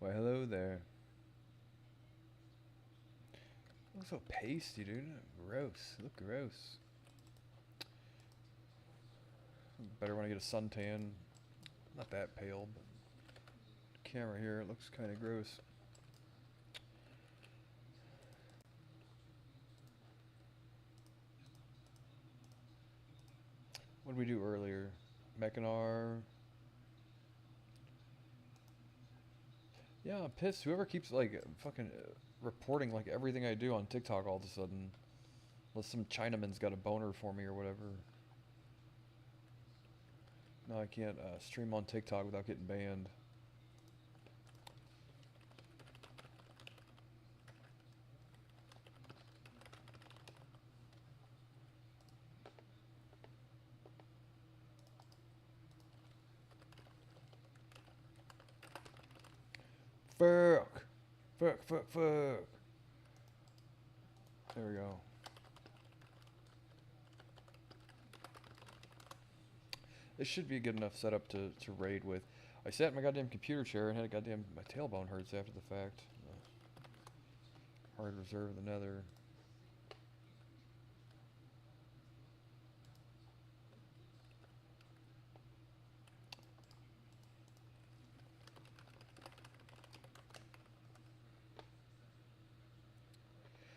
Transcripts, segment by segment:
Why, hello there. Look so pasty, dude. Gross. Look gross. Better when I get a suntan. Not that pale, but the camera here, it looks kind of gross. What did we do earlier? Mechanar. Yeah, I'm pissed. Whoever keeps like fucking reporting like everything I do on TikTok all of a sudden. Unless some Chinaman's got a boner for me or whatever. No, I can't stream on TikTok without getting banned. Fuck! Fuck, fuck, fuck! There we go. This should be a good enough setup to raid with. I sat in my goddamn computer chair and had a goddamn... My tailbone hurts after the fact. Hard reserve the nether.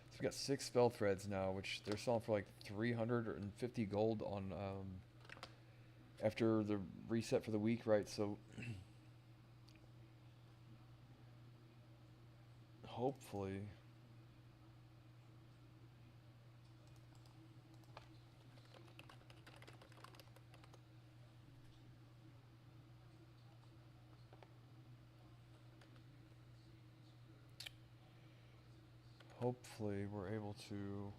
So we got 6 spell threads now, which they're selling for like 350 gold on after the reset for the week, right? So hopefully, hopefully we're able to.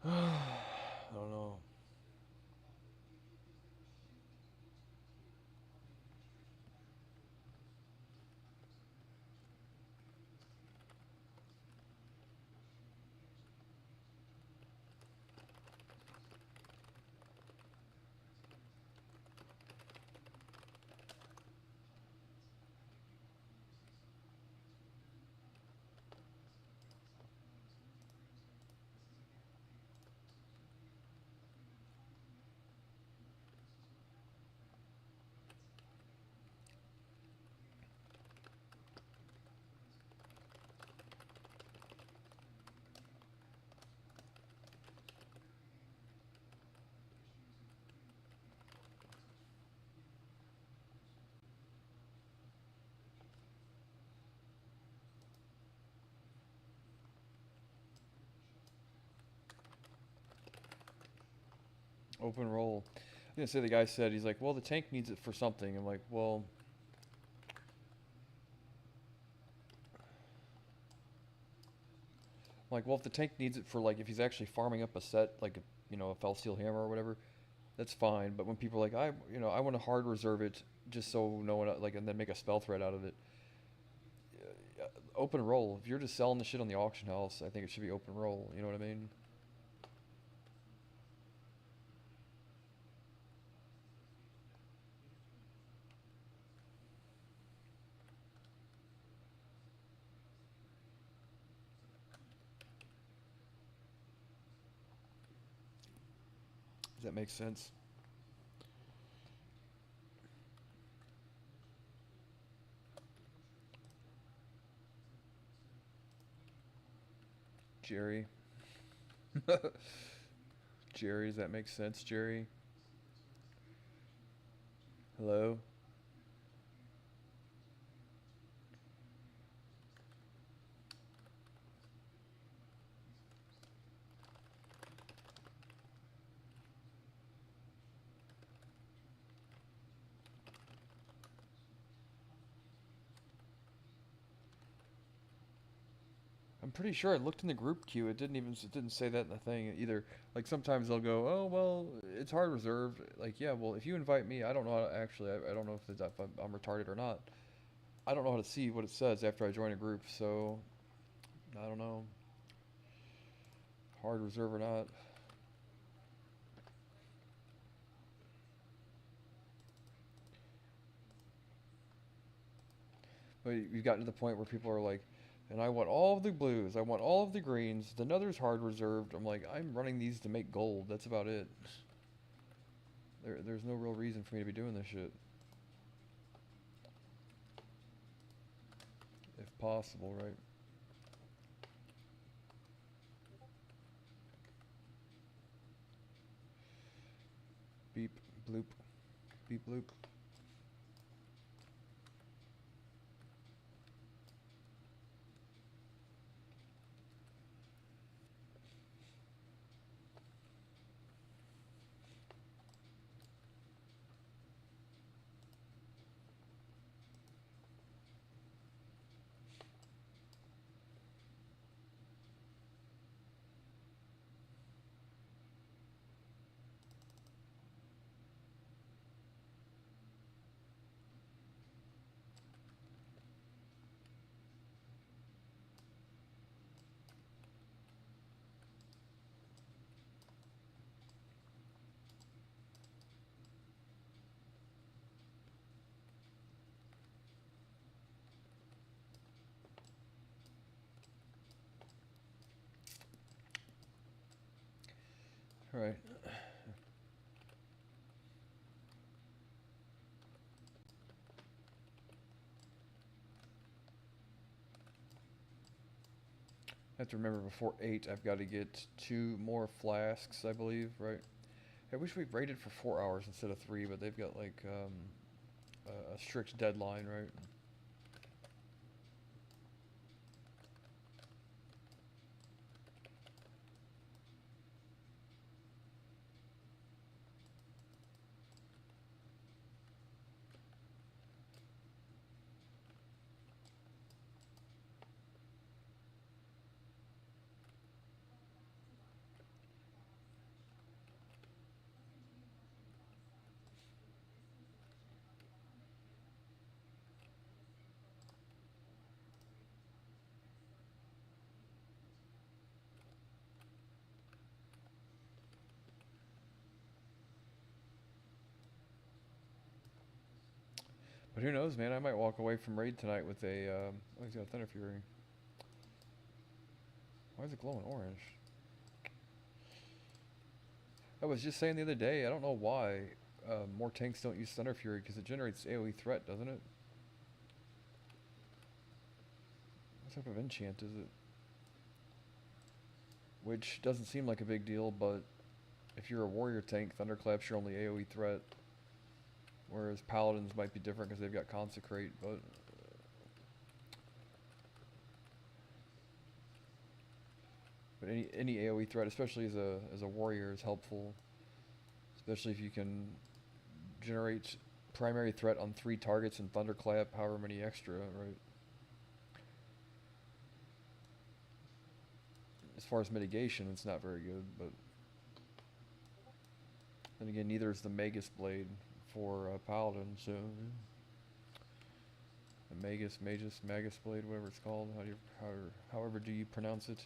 I don't know. Open roll. I'm gonna say the guy said he's like, well, the tank needs it for something. I'm like, well, if the tank needs it for like if he's actually farming up a set like a fell steel hammer or whatever, that's fine. But when people are like I want to hard reserve it just so no one like and then make a spell thread out of it. Open roll. If you're just selling the shit on the auction house, I think it should be open roll. You know what I mean? Does that make sense? Jerry. Jerry, does that make sense, Jerry? Hello? I'm pretty sure I looked in the group queue. It didn't say that in the thing either. Like sometimes they'll go, oh well, it's hard reserved. Like yeah, well if you invite me, I don't know how to actually. I don't know if I'm retarded or not. I don't know how to see what it says after I join a group. So I don't know. Hard reserve or not. We've gotten to the point where people are like, and I want all of the blues, I want all of the greens, the nether's hard reserved. I'm like, I'm running these to make gold. That's about it. There's no real reason for me to be doing this shit. If possible, right? Beep, bloop, beep, bloop. All right. I have to remember before 8, I've got to get 2 more flasks, I believe, right? I wish we raided for 4 hours instead of 3, but they've got like a strict deadline, right? But who knows, man? I might walk away from raid tonight with a. Oh, he's got a Thunder Fury. Why is it glowing orange? I was just saying the other day, I don't know why more tanks don't use Thunder Fury because it generates AoE threat, doesn't it? What type of enchant is it? Which doesn't seem like a big deal, but if you're a warrior tank, Thunderclap's your only AoE threat. Whereas paladins might be different because they've got consecrate, but any AoE threat, especially as a warrior, is helpful. Especially if you can generate primary threat on 3 targets and Thunderclap, however many extra, right? As far as mitigation, it's not very good, but then again, neither is the Magus Blade for Paladin, so the Magus Blade, whatever it's called, however do you pronounce it?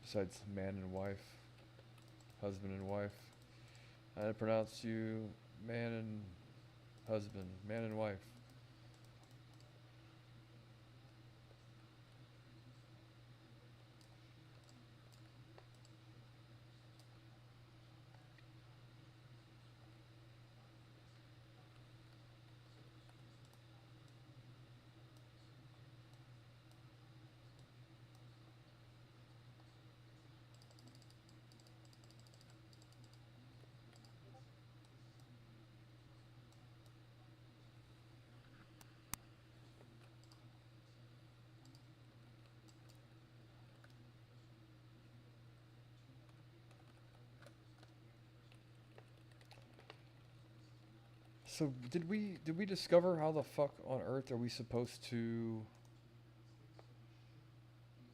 Besides man and wife, husband and wife, I pronounce you man and husband, man and wife. So did we discover how the fuck on earth are we supposed to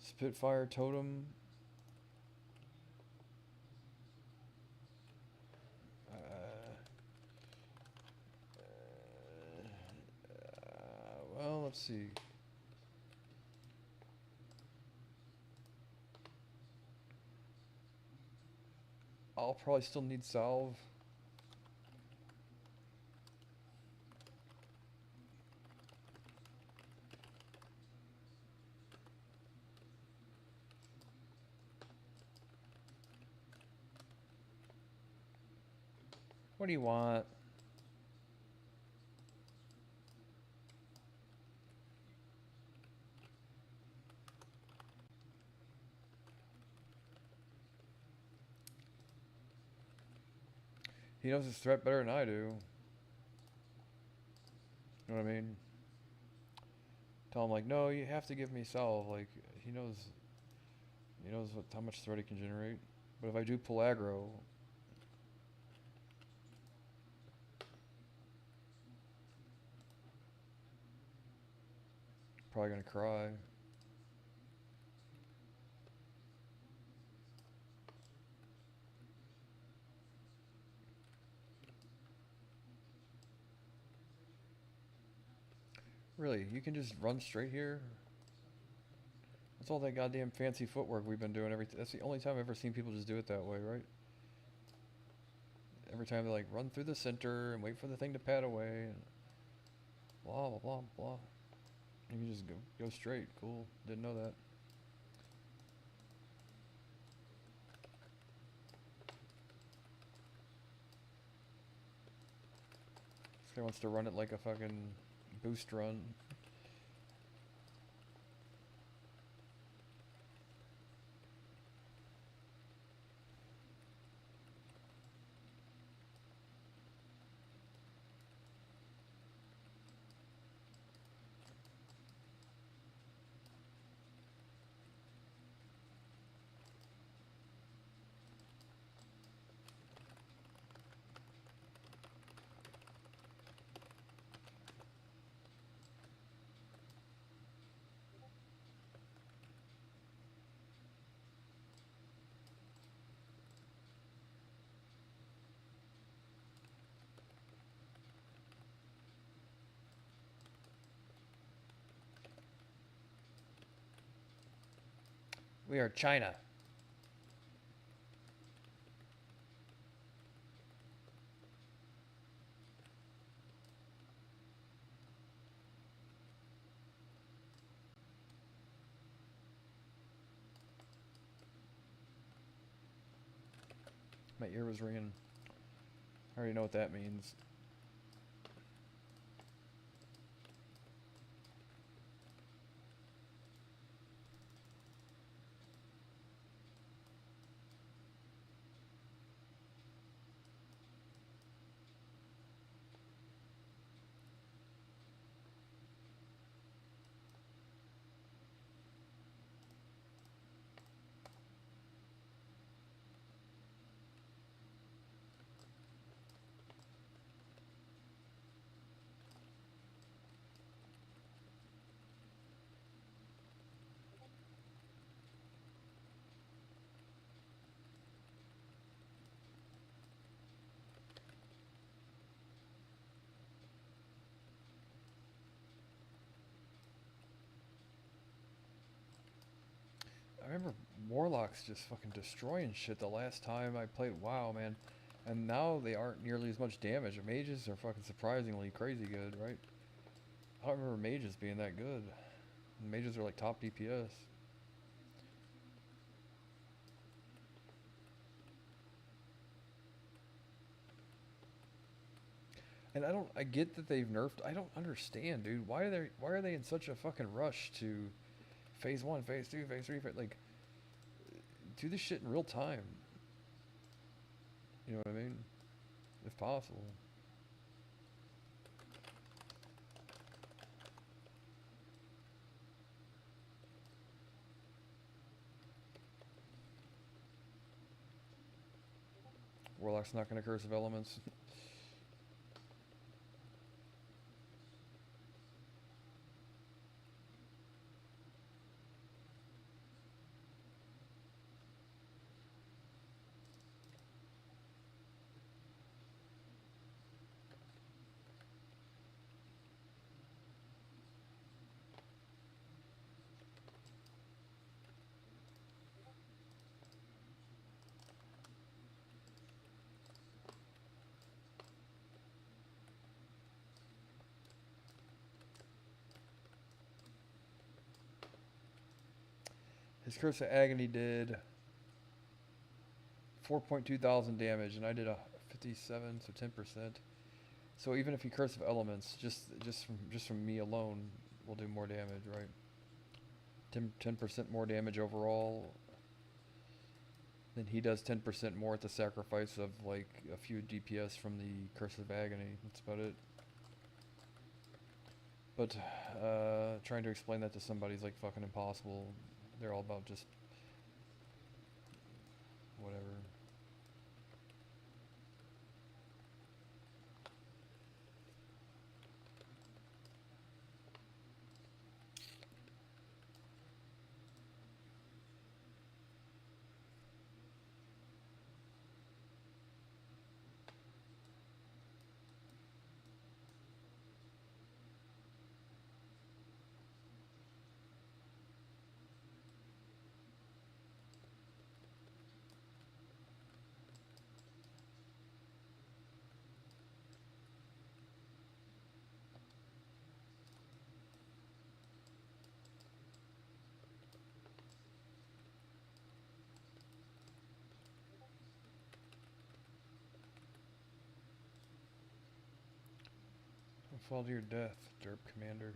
Spitfire Totem? Well, let's see. I'll probably still need salve. What do you want? He knows his threat better than I do. You know what I mean? Tell him like, no, you have to give me salve. Like he knows, how much threat he can generate. But if I do pull aggro, probably gonna cry. Really, you can just run straight here. That's all that goddamn fancy footwork we've been doing. That's the only time I've ever seen people just do it that way, right? Every time they like run through the center and wait for the thing to pad away and blah blah blah blah. You can just go straight. Cool. Didn't know that. This guy wants to run it like a fucking boost run. We are China. My ear was ringing. I already know what that means. I remember Warlocks just fucking destroying shit the last time I played WoW, man. And now they aren't nearly as much damage. Mages are fucking surprisingly crazy good, right? I don't remember mages being that good. Mages are like top DPS. And I get that they've nerfed. I don't understand, dude. Why are they in such a fucking rush to phase 1, phase 2, phase 3, like do this shit in real time. You know what I mean? If possible. Warlock's not gonna curse of elements. His Curse of Agony did 4.2 thousand damage, and I did a 57, so 10%. So even if he curse of elements, just from me alone, will do more damage, right? 10% more damage overall. Then he does 10% more at the sacrifice of like a few DPS from the Curse of Agony. That's about it. But trying to explain that to somebody is like fucking impossible. They're all about just whatever. Don't fall to your death, derp commander.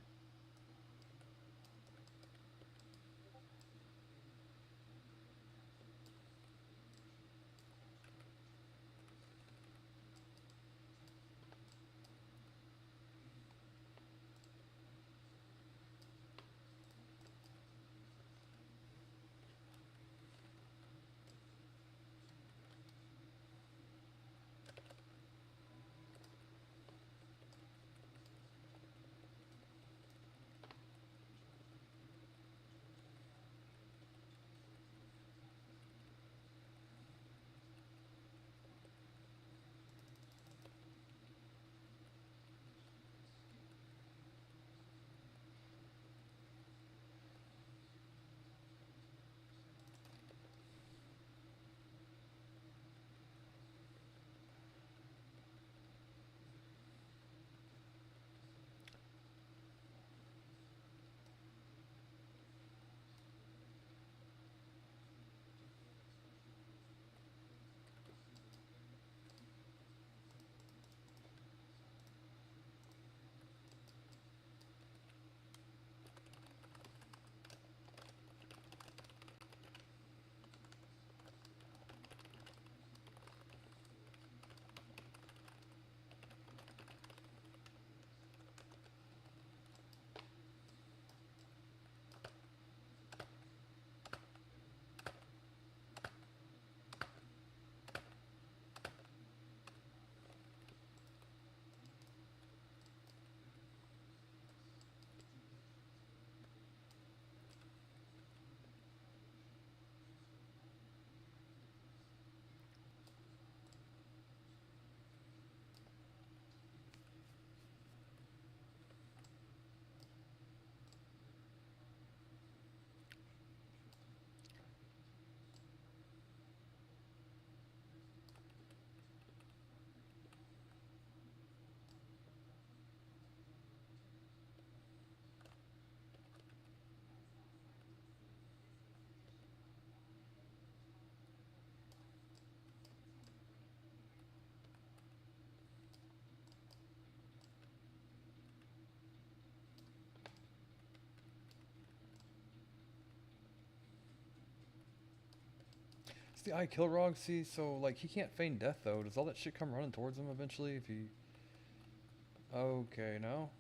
It's the eye Kilrog, see, so like he can't feign death though. Does all that shit come running towards him eventually if he... Okay, no?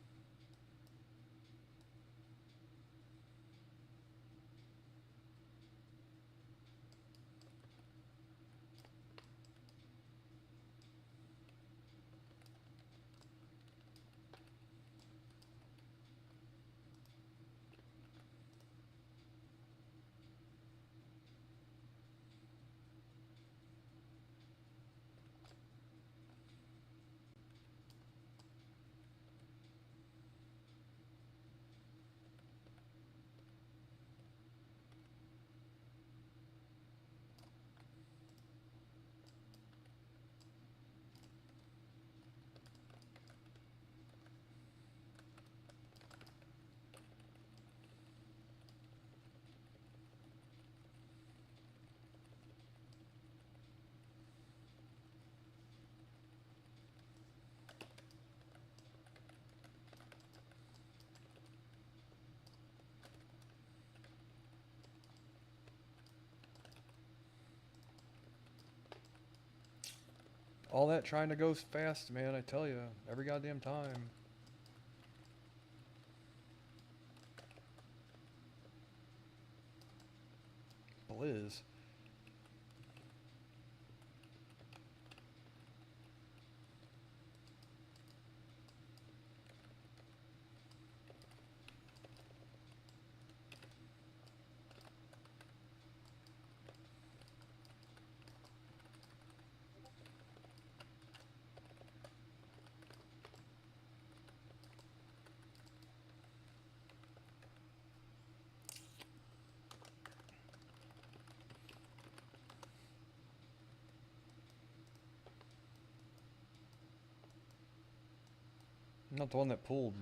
All that trying to go fast, man, I tell you. Every goddamn time. Blizz. I'm not the one that pulled.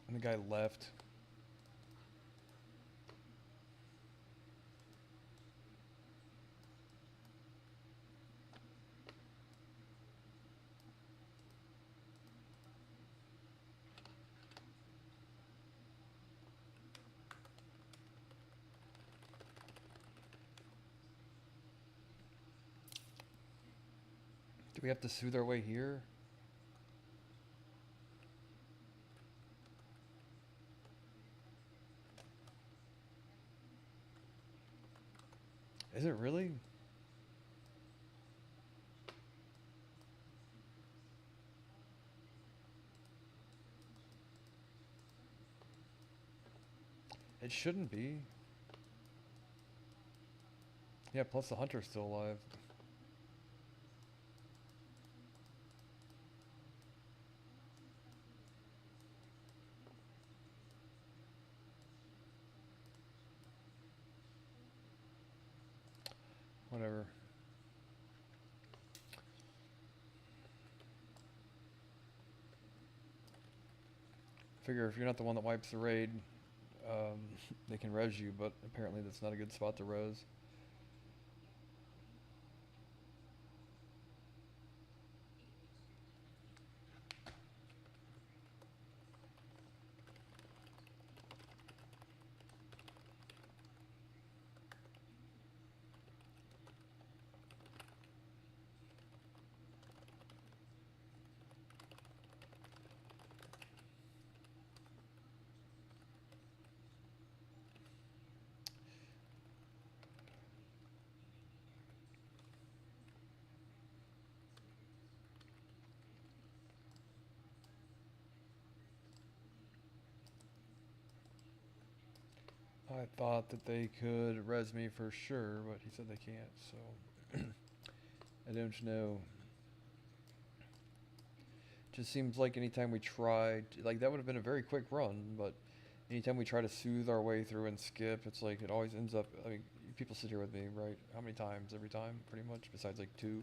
And the guy left. Do we have to soothe our way here? Is it really? It shouldn't be. Yeah, plus the hunter's still alive. Whatever. Figure if you're not the one that wipes the raid, they can res you, but apparently that's not a good spot to res. I thought that they could res me for sure, but he said they can't, so I don't know. Just seems like anytime we tried, like that would have been a very quick run, but anytime we try to soothe our way through and skip, it's like it always ends up, I mean, people sit here with me, right? How many times? Every time, pretty much, besides like 2.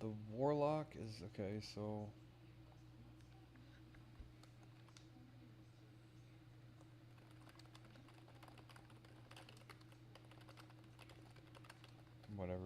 The warlock is okay, so whatever.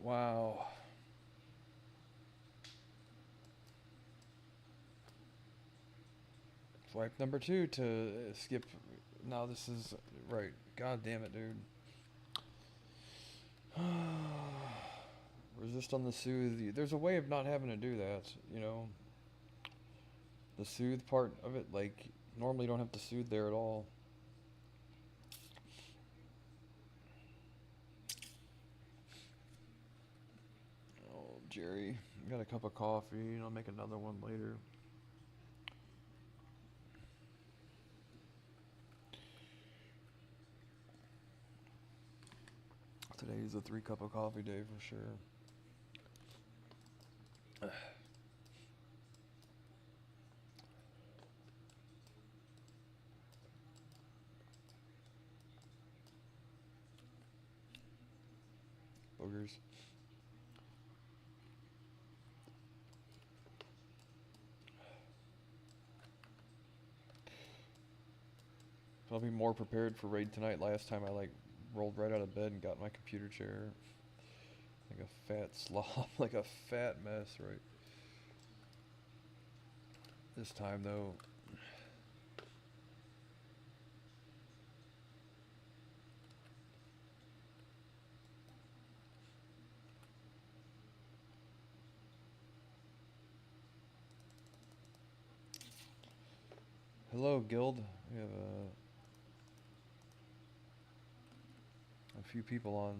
Wow. Swipe number 2 to skip. Now this is right. God damn it, dude. Resist on the soothe. There's a way of not having to do that, you know. The soothe part of it, like, normally you don't have to soothe there at all. Oh, Jerry, I got a cup of coffee, and I'll make another one later. Today's a 3 cup of coffee day for sure. Boogers. So I'll be more prepared for raid tonight. Last time I like rolled right out of bed and got in my computer chair. Like a fat slob, like a fat mess, right? This time though, hello guild. We have a few people on.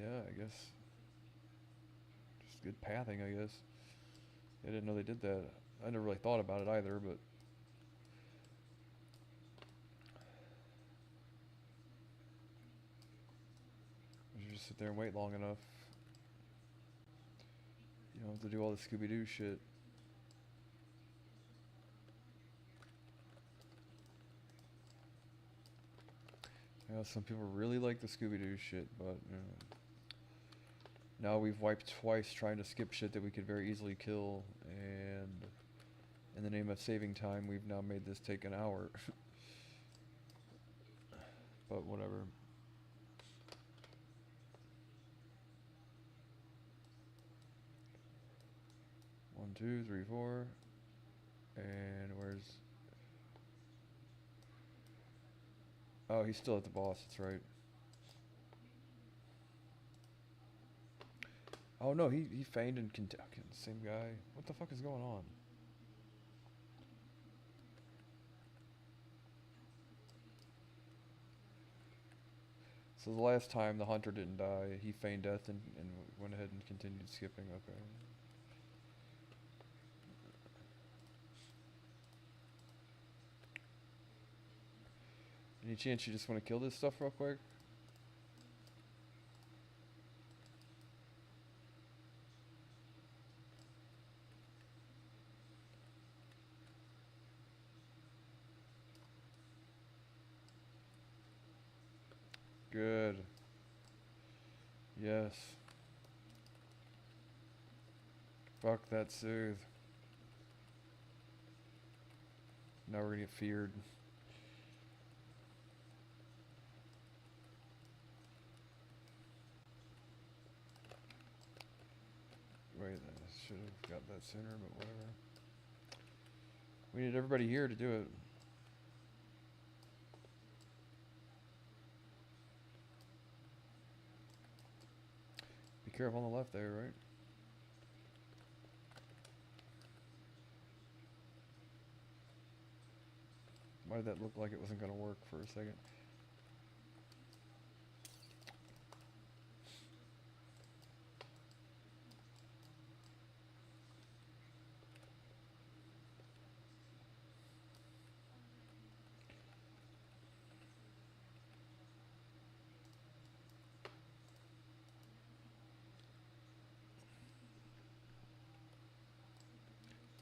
Yeah, I guess. Just good pathing, I guess. I didn't know they did that. I never really thought about it either, but you just sit there and wait long enough. You don't have to do all the Scooby-Doo shit. Yeah, some people really like the Scooby-Doo shit, but you know, now we've wiped twice trying to skip shit that we could very easily kill, and in the name of saving time, we've now made this take an hour. But whatever. One, two, three, four. And where's... Oh, he's still at the boss, that's right. Oh no, he feigned and same guy. What the fuck is going on? So the last time the hunter didn't die, he feigned death and went ahead and continued skipping. Okay. Any chance you just want to kill this stuff real quick? Good. Yes. Fuck that soothe. Now we're gonna get feared. Wait, I should have got that sooner, but whatever. We need everybody here to do it. Be careful on the left there, right? Why did that look like it wasn't gonna work for a second?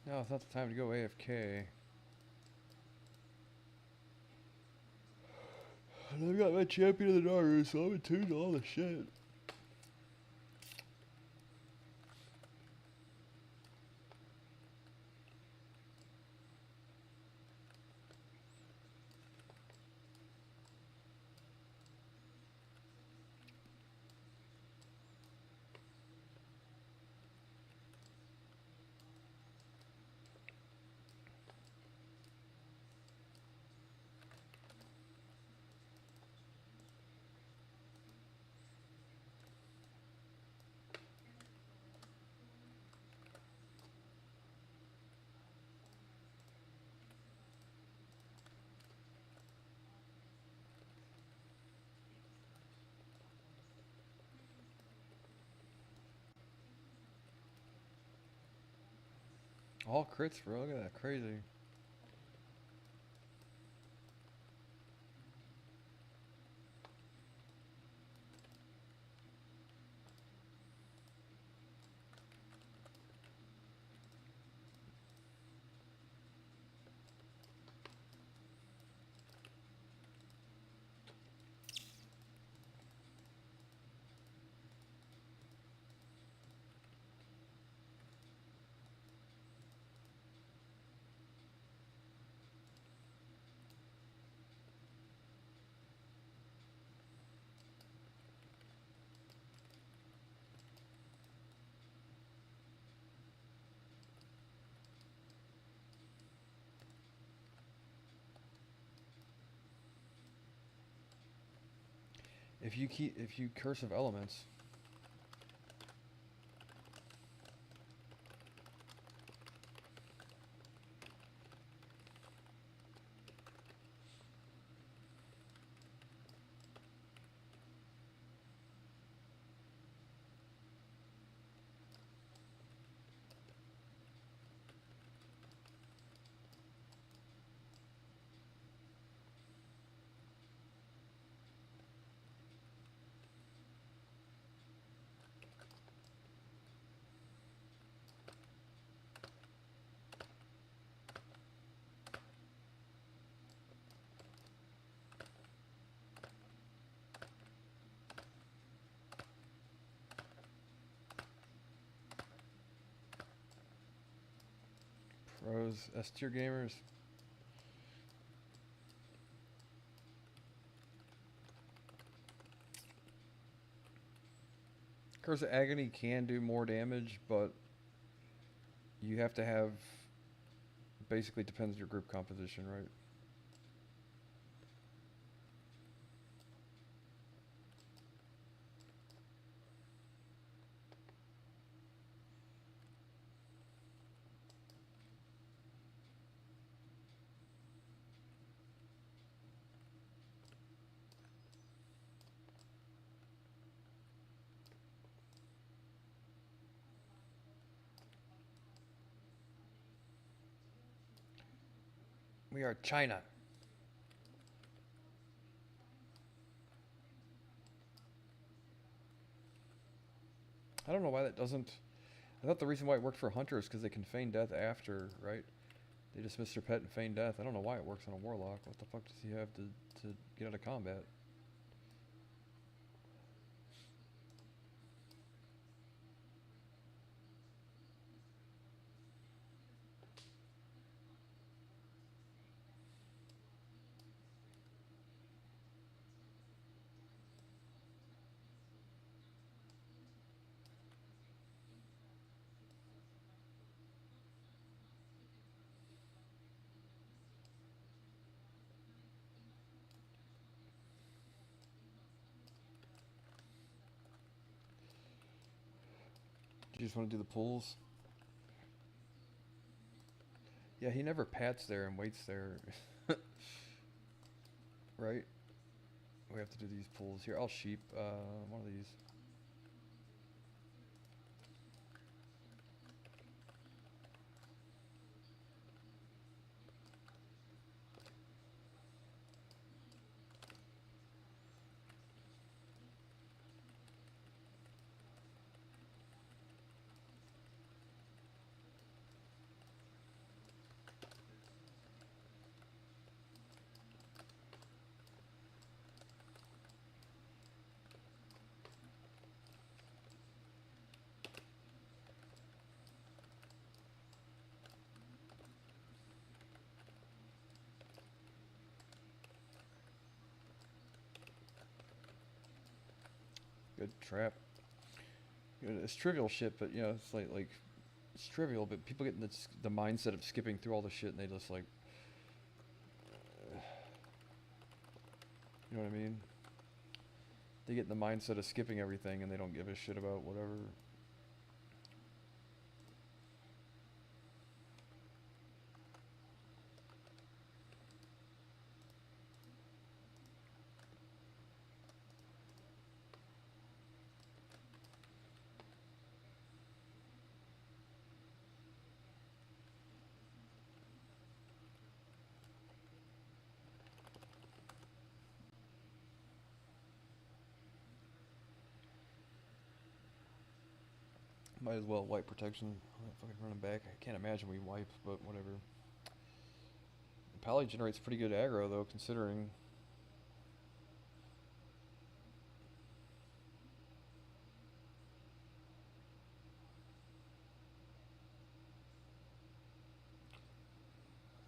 No, it's not the time to go AFK. And I've got my champion of the Naru, so I'm attuned to all the shit. All crits, bro. Look at that. Crazy. If you curse of elements, Rose, S tier gamers. Curse of Agony can do more damage, but you have to have, basically depends on your group composition, right? We are China. I don't know why that doesn't. I thought the reason why it worked for hunters because they can feign death after, right? They dismiss their pet and feign death. I don't know why it works on a warlock. What the fuck does he have to get out of combat? You just want to do the pulls? Yeah, he never pats there and waits there. Right? We have to do these pulls. Here, I'll sheep one of these. Good trap. It's trivial shit, but you know, it's like it's trivial, but people get in the mindset of skipping through all the shit, and they just like, you know what I mean? They get in the mindset of skipping everything, and they don't give a shit about whatever. Might as well wipe protection. I'm not fucking running back. I can't imagine we wipe, but whatever. Pally generates pretty good aggro though, considering.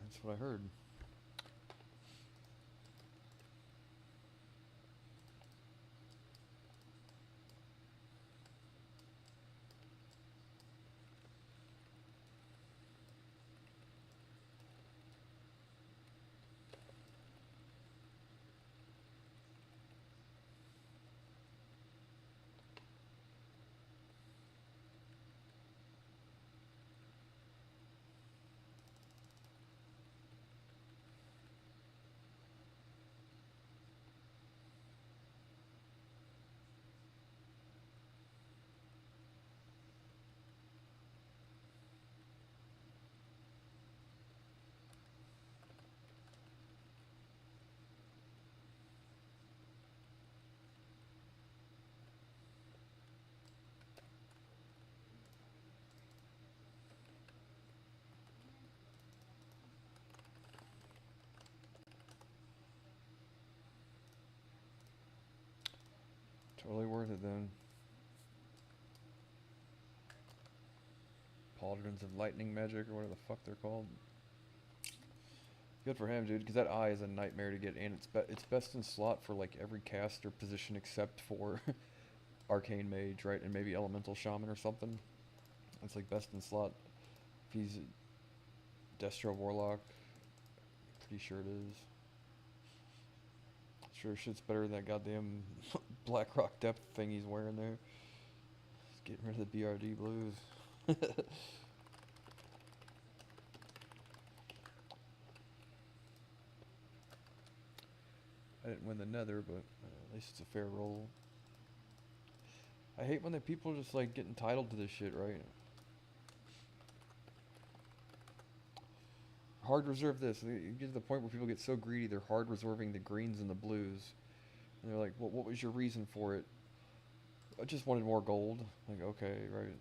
That's what I heard. Totally worth it then. Pauldrons of Lightning Magic, or whatever the fuck they're called. Good for him, dude, because that eye is a nightmare to get, and it's best in slot for like every caster position except for Arcane Mage, right, and maybe Elemental Shaman or something. It's like best in slot. If he's Destro Warlock, pretty sure it is. Sure shit's better than that goddamn Blackrock Depth thing he's wearing there. Just getting rid of the BRD blues. I didn't win the nether, but at least it's a fair roll. I hate when the people just like get entitled to this shit, right? Hard reserve this. You get to the point where people get so greedy, they're hard reserving the greens and the blues. And they're like, well, what was your reason for it? I just wanted more gold. Like, okay, right.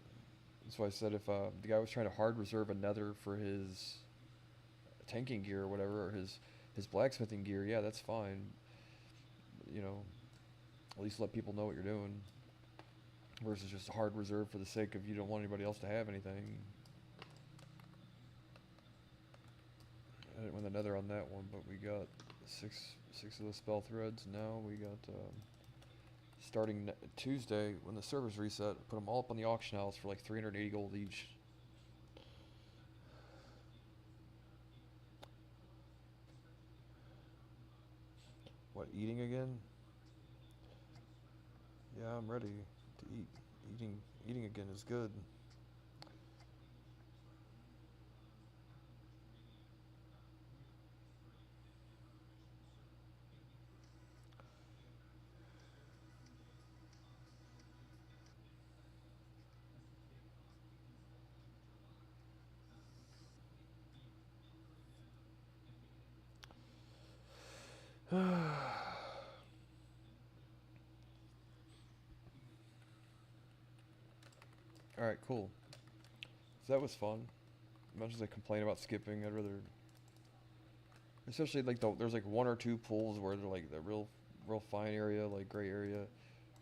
So I said if the guy was trying to hard reserve a nether for his tanking gear or whatever, or his blacksmithing gear, yeah, that's fine. You know, at least let people know what you're doing. Versus just a hard reserve for the sake of you don't want anybody else to have anything. I didn't win the nether on that one, but we got six of the spell threads. Now we got starting Tuesday when the servers reset, put them all up on the auction house for like 380 gold each. What, eating again? Yeah, I'm ready to eat. Eating again is good. Alright, cool. So that was fun. As much as I complain about skipping, I'd rather... Especially like there's like one or two pools where they're like the real fine area, like gray area.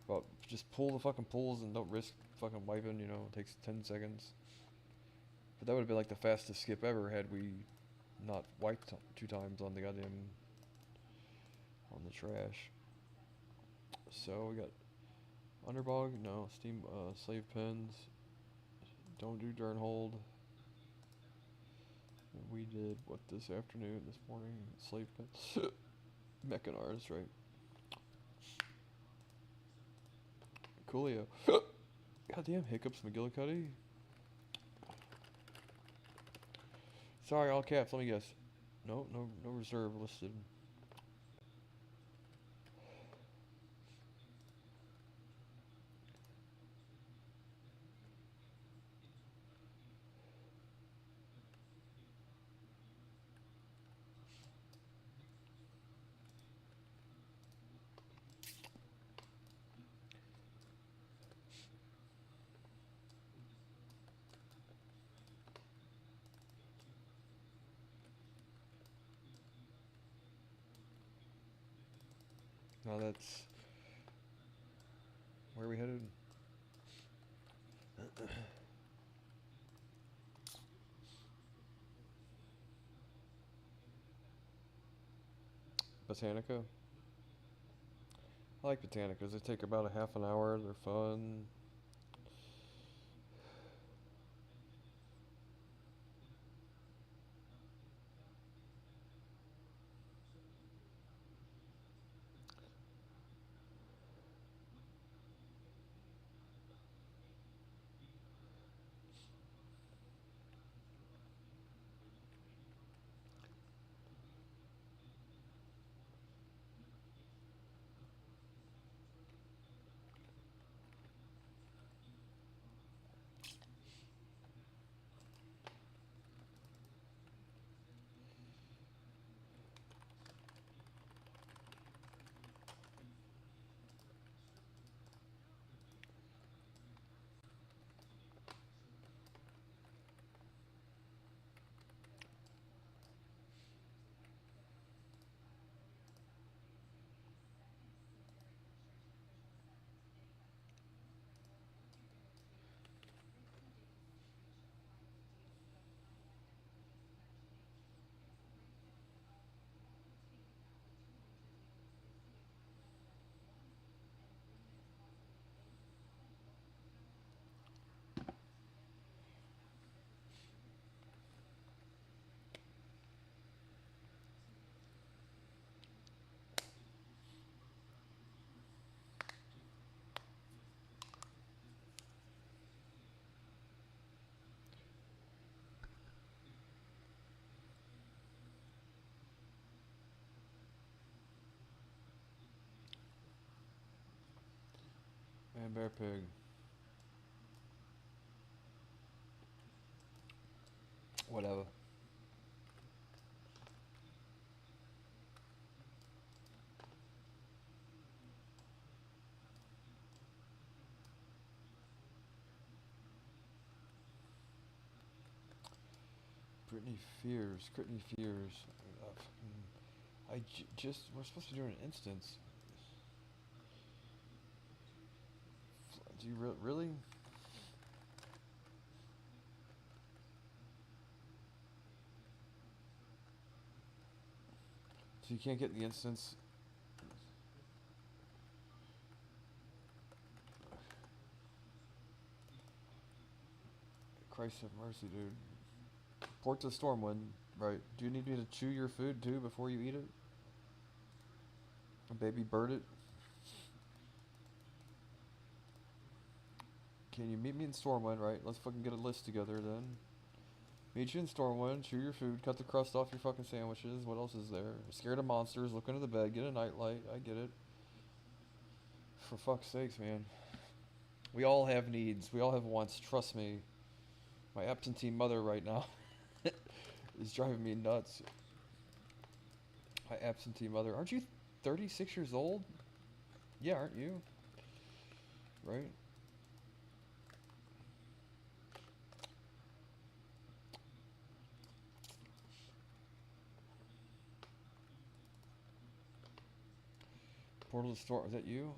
But just pull the fucking pools and don't risk fucking wiping, you know, it takes 10 seconds. But that would have been like the fastest skip ever had we not wiped 2 times on the goddamn... on the trash. So we got Underbog, no, Steam, Slave Pens, don't do Durnhold. We did what this afternoon, this morning, Slave Pens, Mechanars, right? Coolio. Goddamn hiccups, McGillicuddy. Sorry, all caps, let me guess. No reserve listed. Now that's... Where are we headed? Botanica. I like Botanicas. They take about a half an hour. They're fun. And bear pig. Whatever. Brittany Fears. Brittany Fears. Just. We're supposed to do an instance. Do you really? So you can't get the instance. Christ have mercy, dude. Port to Stormwind. Right. Do you need me to chew your food too before you eat it? A baby bird it? Can you meet me in Stormwind, right? Let's fucking get a list together then. Meet you in Stormwind, chew your food, cut the crust off your fucking sandwiches. What else is there? Scared of monsters, look under the bed, get a nightlight. I get it. For fuck's sakes, man. We all have needs. We all have wants. Trust me. My absentee mother right now is driving me nuts. My absentee mother. Aren't you 36 years old? Yeah, aren't you? Right? Portal to Storm. Is that you?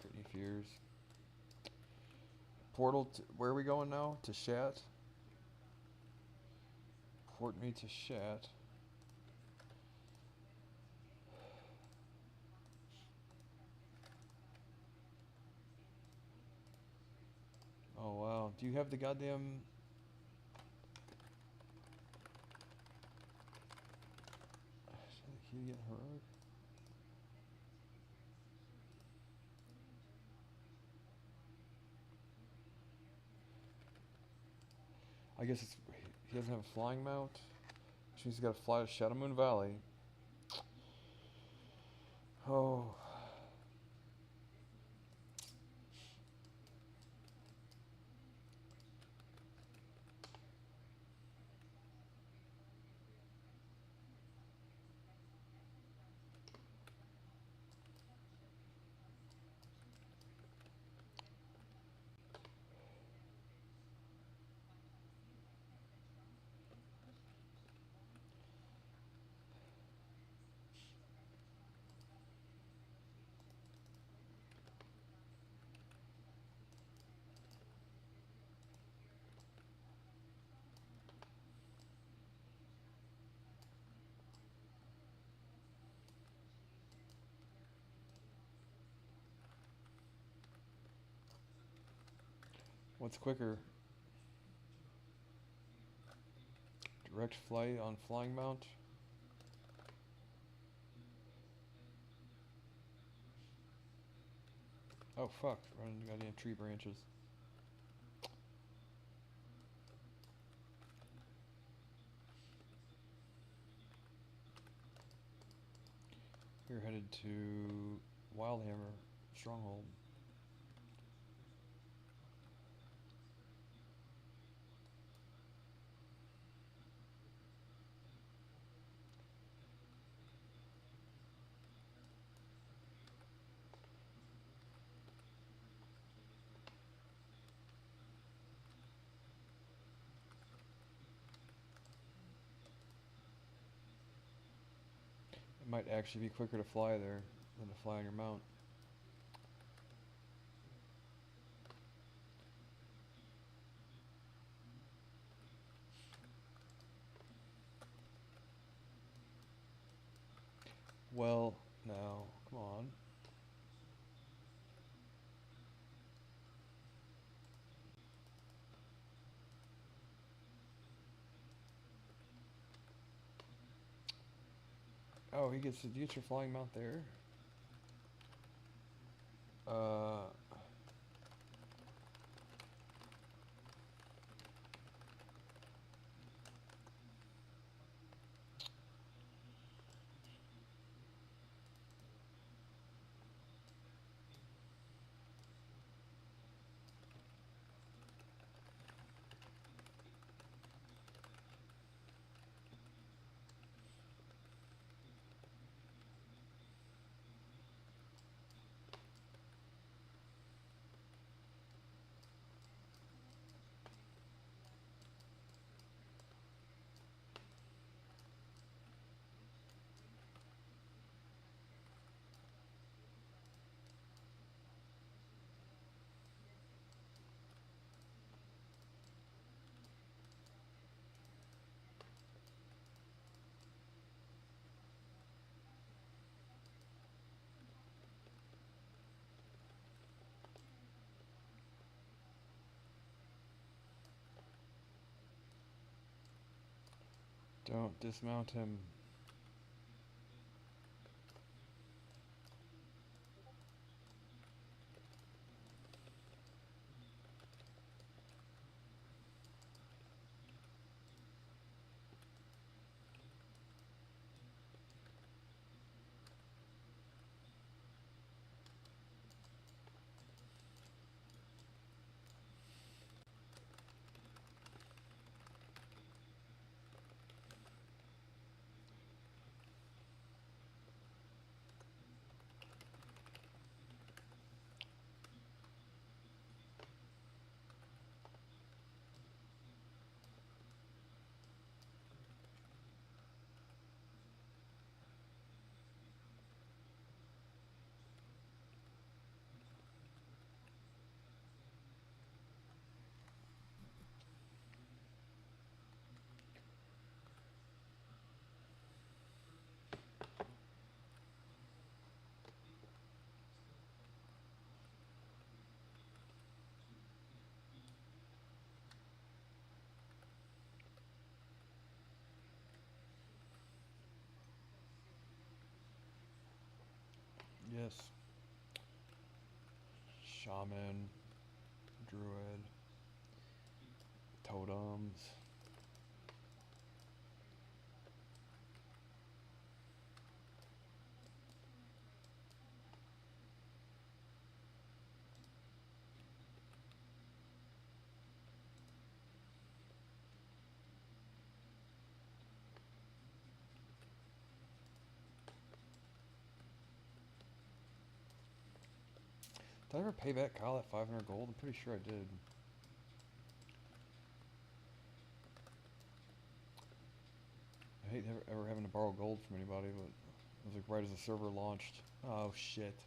Brittany Fears. Portal to, where are we going now? To Shat? Port me to Shat. Oh wow. Do you have the goddamn... He get heroic? I guess it's... He doesn't have a flying mount. Which means he's got to fly to Shadow Moon Valley. Oh. What's quicker? Direct flight on flying mount? Oh fuck, running goddamn tree branches. We're headed to Wildhammer Stronghold. It might actually be quicker to fly there than to fly on your mount. Well, now, come on. Oh, he gets to get your flying mount there? Uh... Don't dismount him. Yes. Shaman, druid, totems. Did I ever pay back Kyle at 500 gold? I'm pretty sure I did. I hate ever having to borrow gold from anybody, but it was like right as the server launched. Oh shit.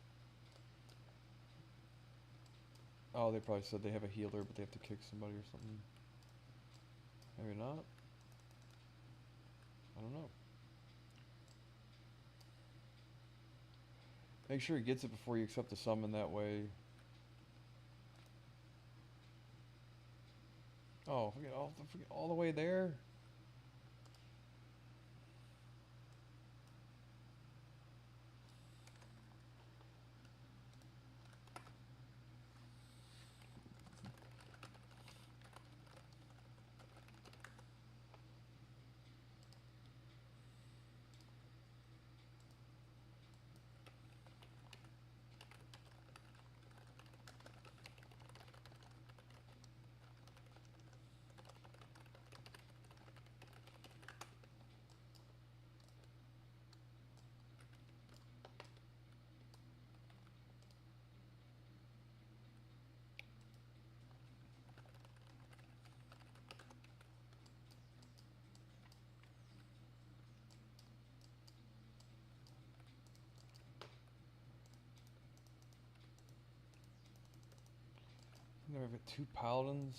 Oh, they probably said they have a healer, but they have to kick somebody or something. Maybe not. I don't know. Make sure he gets it before you accept the summon, that way. Oh, forget all the way there? Then we've got 2 paladins.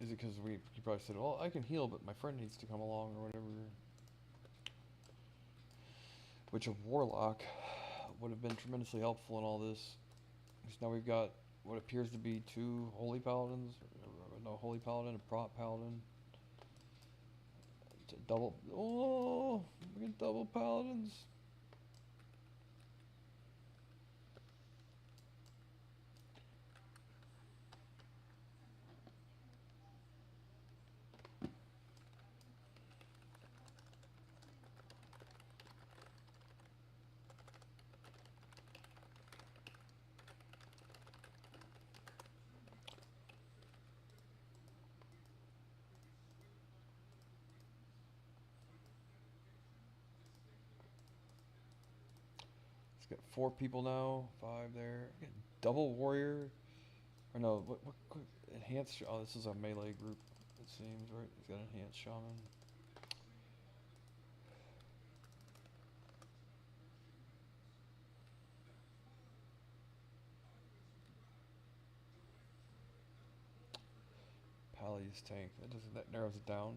Is it because he probably said, well, I can heal, but my friend needs to come along or whatever. Which a warlock would have been tremendously helpful in all this. Because now we've got what appears to be 2 holy paladins. No, holy paladin, a prot paladin. It's a double. Oh, we got double paladins. Got 4 people now, 5 there. Double warrior, or no? What enhanced? Oh, this is a melee group. It seems right. He's got enhanced shaman. Pally's tank. That narrows it down.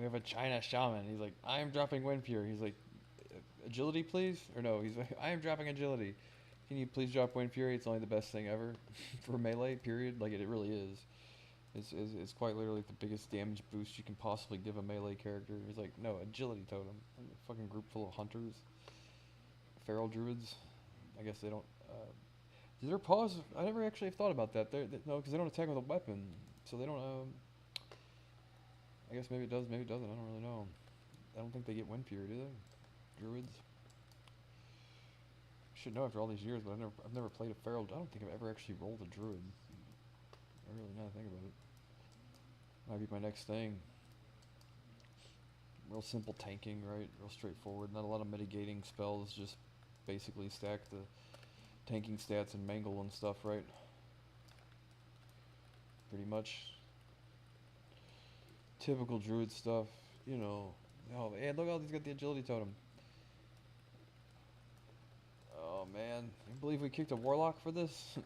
we have a China shaman. He's like, I am dropping Wind Fury. He's like, agility, please? Or no, he's like, I am dropping agility. Can you please drop Wind Fury? It's only the best thing ever for melee, period. Like, it really is. It's quite literally the biggest damage boost you can possibly give a melee character. He's like, no, agility totem. A fucking group full of hunters. Feral druids. I guess they don't. Is there a pause? I never actually thought about that. No, because they don't attack with a weapon. So they don't. I guess maybe it does, maybe it doesn't. I don't really know. I don't think they get Wind Fury, do they? Druids. Should know after all these years, but I've never played a feral. I don't think I've ever actually rolled a druid. I really now think about it. Might be my next thing. Real simple tanking, right? Real straightforward. Not a lot of mitigating spells. Just basically stack the tanking stats and mangle and stuff, right? Pretty much. Typical druid stuff, you know. Oh, and look how he's got the agility totem. Oh man, I believe we kicked a warlock for this.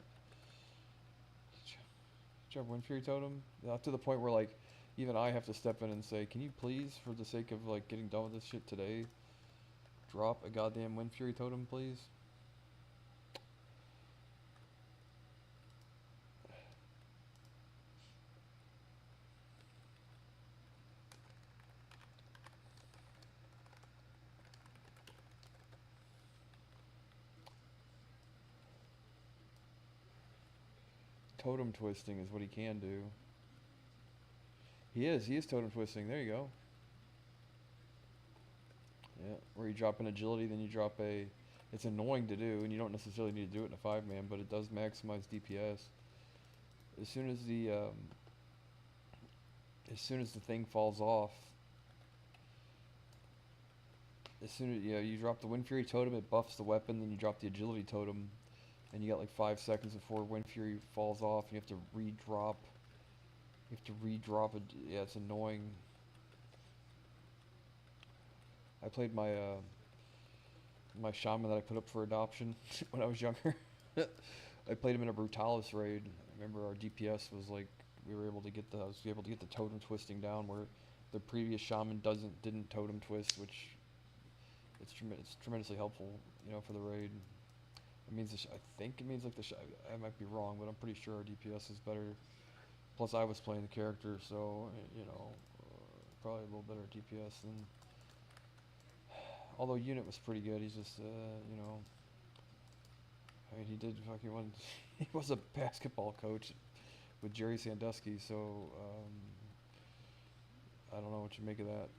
Job Wind Fury totem. To the point where like even I have to step in and say, can you please, for the sake of like getting done with this shit today, drop a goddamn Wind Fury totem, please? Totem twisting is what he can do. He is totem twisting. There you go. Yeah, where you drop an agility, then you drop a... It's annoying to do, and you don't necessarily need to do it in a 5-man, but it does maximize DPS. As soon as the thing falls off, as soon as you drop the Wind Fury totem, it buffs the weapon, then you drop the agility totem, and you got like 5 seconds before Wind Fury falls off, and you have to redrop. You have to redrop it. Yeah, it's annoying. I played my my shaman that I put up for adoption when I was younger. I played him in a Brutalis raid. I remember our DPS was like I was able to get the totem twisting down where the previous shaman didn't totem twist, which it's tremendously helpful, you know, for the raid. It means I think it means like I might be wrong, but I'm pretty sure our DPS is better. Plus, I was playing the character, so you know, probably a little better DPS than. Although unit was pretty good, he's just you know. I mean, he did fucking one. He was a basketball coach with Jerry Sandusky, so I don't know what you make of that.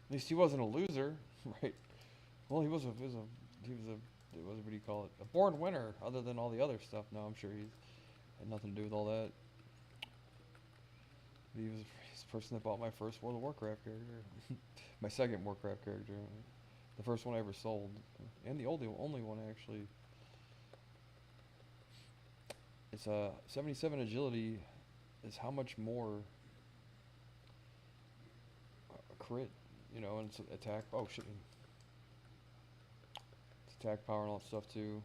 At least he wasn't a loser, right? Well, he was a what do you call it? A born winner. Other than all the other stuff, now I'm sure he's had nothing to do with all that. He was the person that bought my first World of Warcraft character, my second Warcraft character, the first one I ever sold, and the only one actually. It's 77 agility. Is how much more a crit. You know, and it's attack. Oh shit! It's attack power and all that stuff too.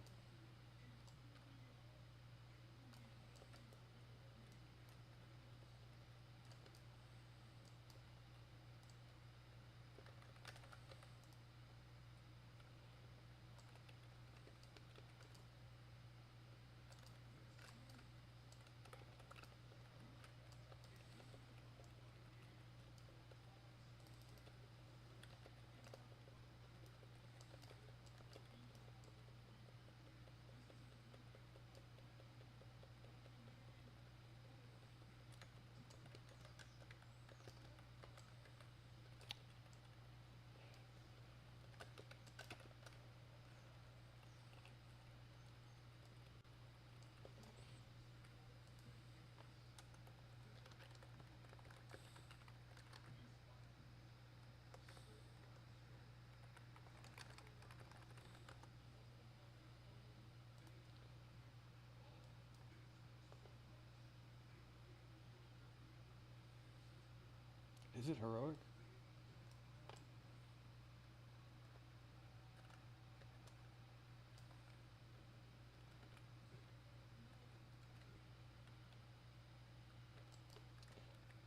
Is it heroic?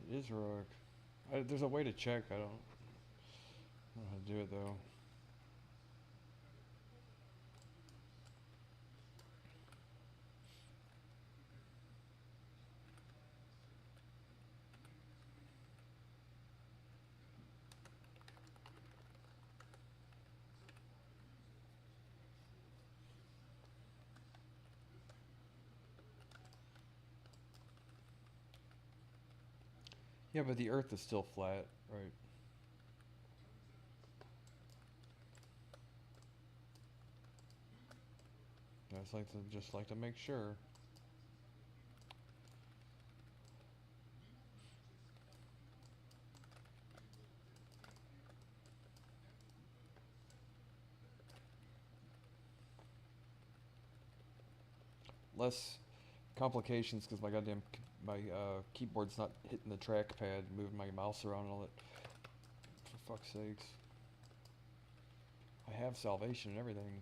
It is heroic. There's a way to check. I don't know how to do it though. Yeah, but the Earth is still flat, right? I just like to make sure. Less complications because my goddamn keyboard's not hitting the trackpad, moving my mouse around and all that. For fuck's sakes. I have salvation and everything.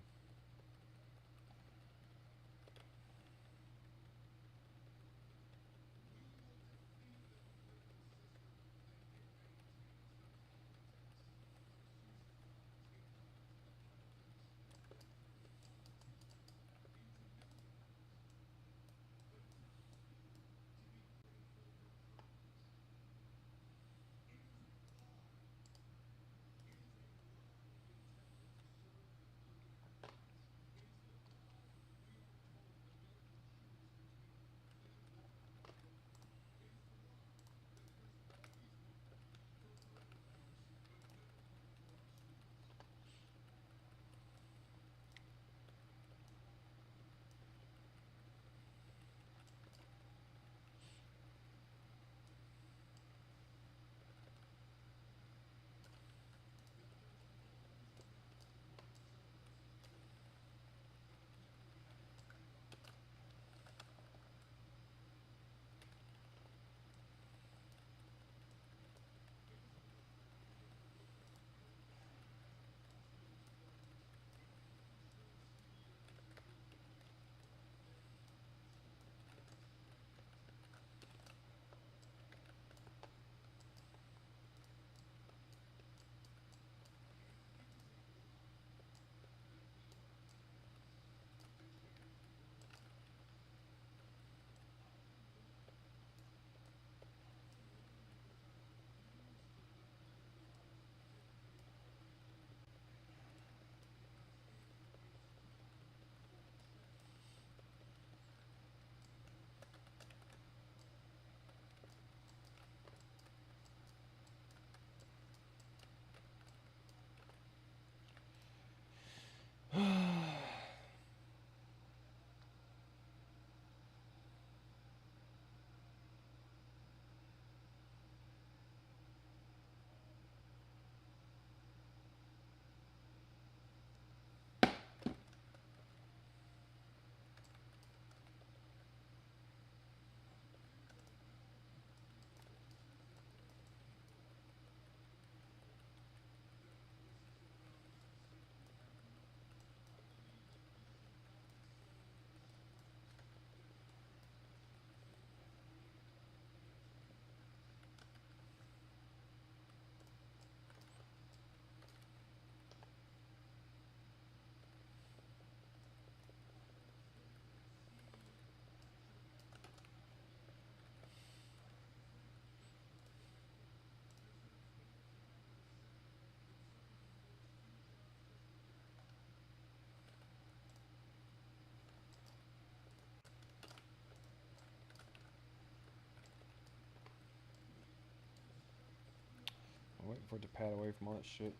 I'm waiting for it to pad away from all that shit.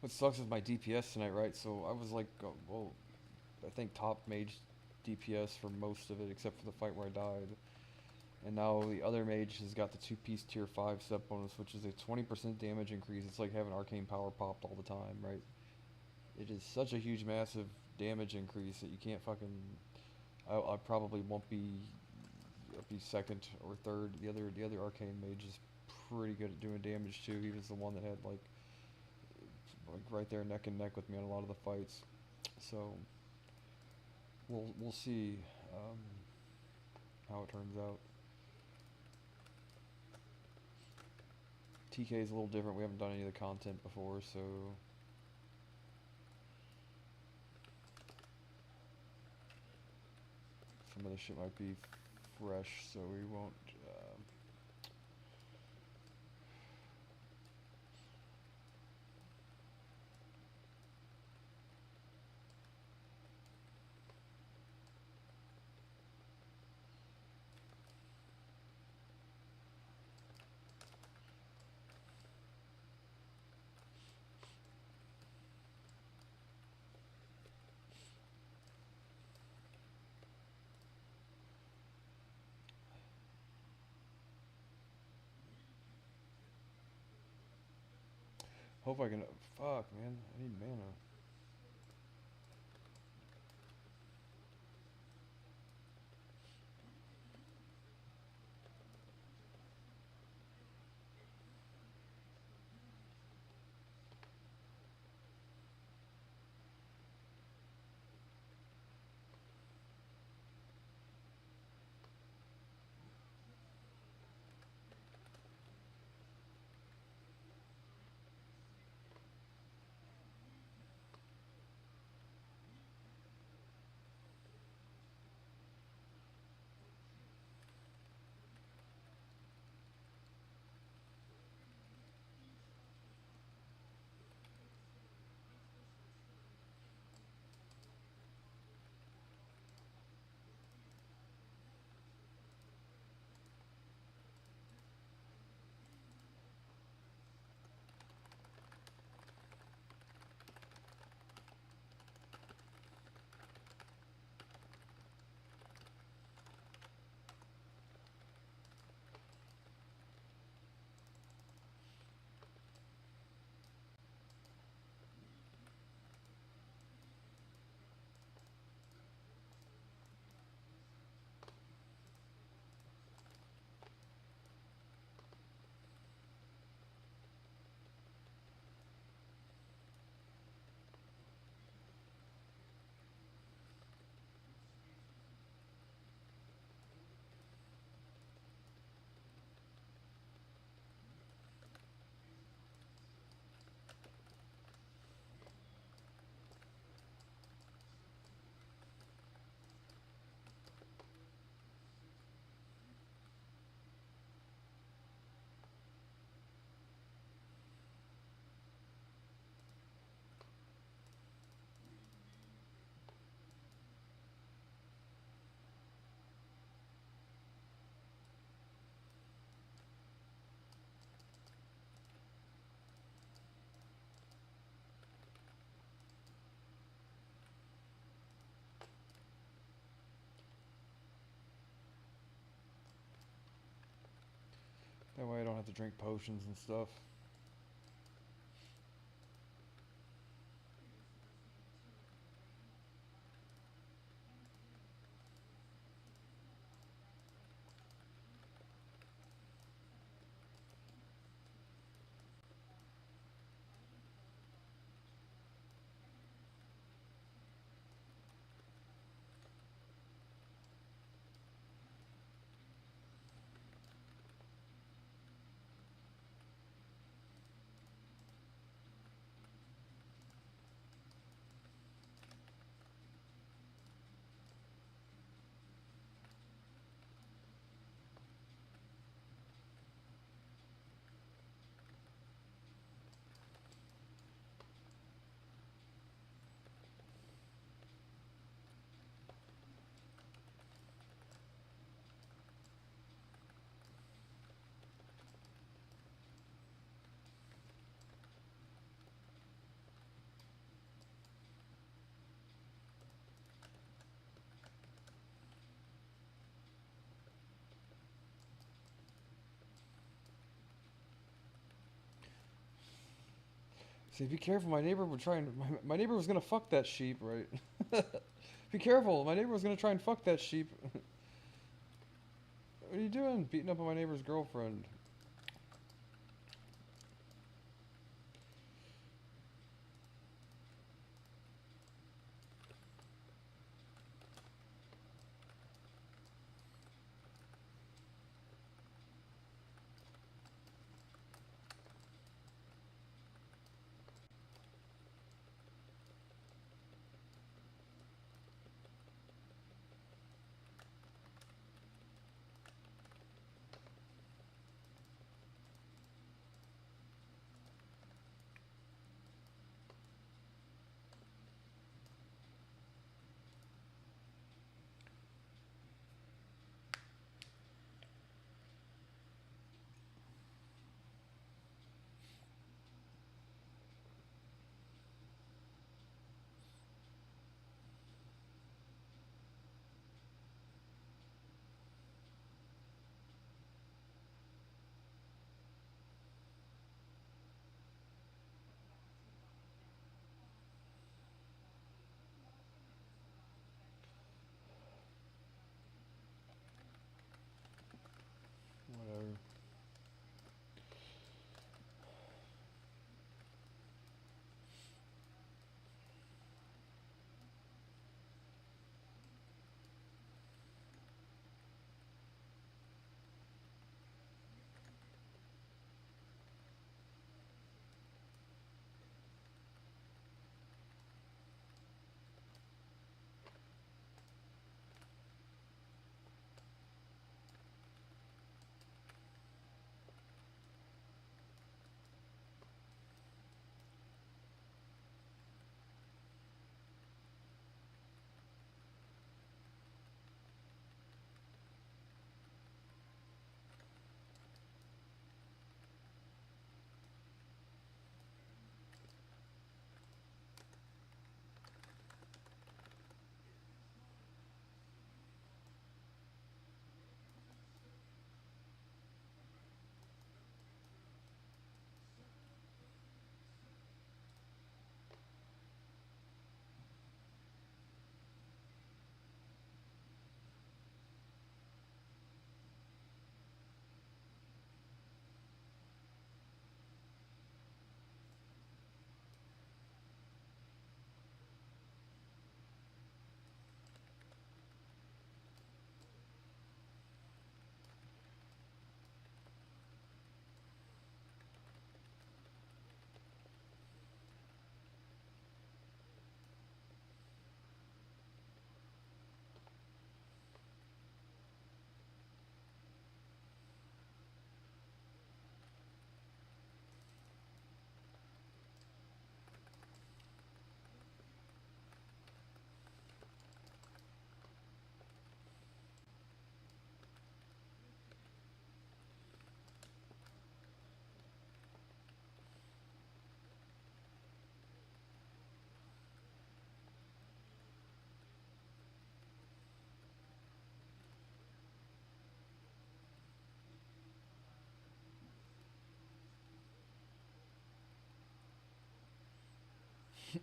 What sucks is my DPS tonight, right? So I was like, well, I think top mage DPS for most of it, except for the fight where I died. And now the other mage has got the 2-piece tier 5 step bonus, which is a 20% damage increase. It's like having arcane power popped all the time, right? It is such a huge, massive damage increase that you can't fucking... I probably won't be be second or third. The other arcane mage is pretty good at doing damage too. He was the one that had like right there neck and neck with me on a lot of the fights. So we'll see how it turns out. TK is a little different. We haven't done any of the content before, so some of the shit might be fresh, so we won't. Hope I can. Fuck, man. I need mana. That way I don't have to drink potions and stuff. See, be careful. My neighbor would try and my neighbor was gonna fuck that sheep, right? Be careful. My neighbor was gonna try and fuck that sheep. What are you doing? Beating up on my neighbor's girlfriend. Whatever.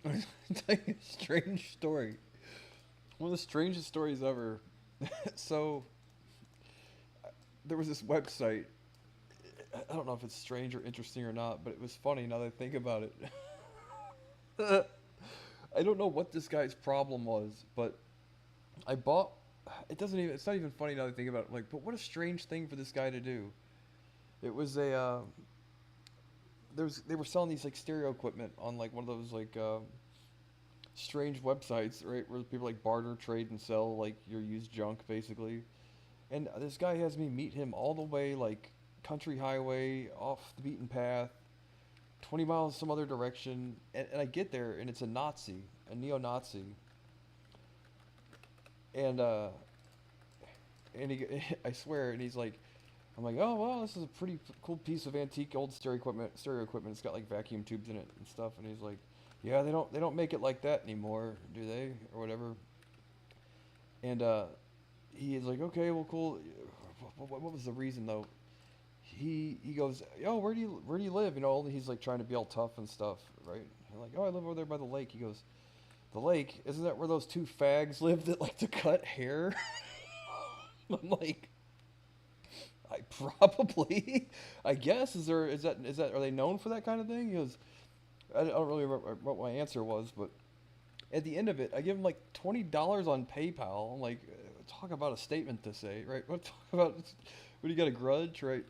I'm telling you a strange story. One of the strangest stories ever. So, there was this website. I don't know if it's strange or interesting or not, but it was funny now that I think about it. I don't know what this guy's problem was, but I bought. It doesn't even. It's not even funny now that I think about it. Like, but what a strange thing for this guy to do. It was a. They were selling these like stereo equipment on like one of those like strange websites, right, where people like barter, trade, and sell like your used junk, basically. And this guy has me meet him all the way like country highway off the beaten path, 20 miles some other direction, and I get there and it's a Nazi, a neo-Nazi, and I swear, and he's like, I'm like, oh well, this is a pretty cool piece of antique old stereo equipment. It's got like vacuum tubes in it and stuff. And he's like, yeah, they don't make it like that anymore, do they, or whatever. And he is like, okay, well, cool. What was the reason though? He goes, yo, where do you live? You know, he's like trying to be all tough and stuff, right? I'm like, oh, I live over there by the lake. He goes, the lake? Isn't that where those two fags live that like to cut hair? I'm like, Probably, I guess. Is that are they known for that kind of thing? Because I don't really remember what my answer was, but at the end of it, I give him like $20 on PayPal. I'm like, talk about a statement to say, right? What talk about? What do you got a grudge, right?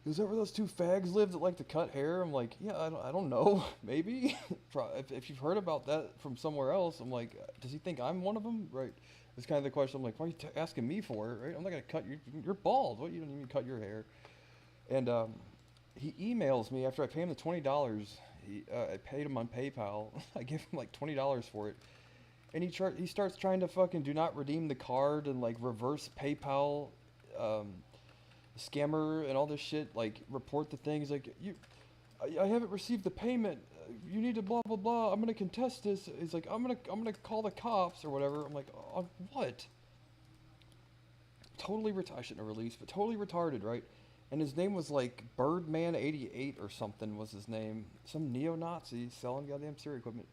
Is that where those two fags live that like to cut hair? I'm like, yeah, I don't know, maybe. If you've heard about that from somewhere else, I'm like, does he think I'm one of them, right? It's kind of the question. I'm like, why are you asking me for it, right? I'm not gonna cut you. You're bald. What? You don't even cut your hair. And he emails me after I pay him the $20. I paid him on PayPal. I give him like $20 for it, and he starts trying to fucking do not redeem the card and like reverse PayPal, um, scammer and all this shit. Like report the thing. He's like, I haven't received the payment. You need to blah blah blah. I'm gonna contest this. He's like, I'm gonna call the cops or whatever. I'm like, what? Totally retarded. I shouldn't have released, but totally retarded, right? And his name was like Birdman 88 or something was his name. Some neo-Nazi selling goddamn Siri equipment.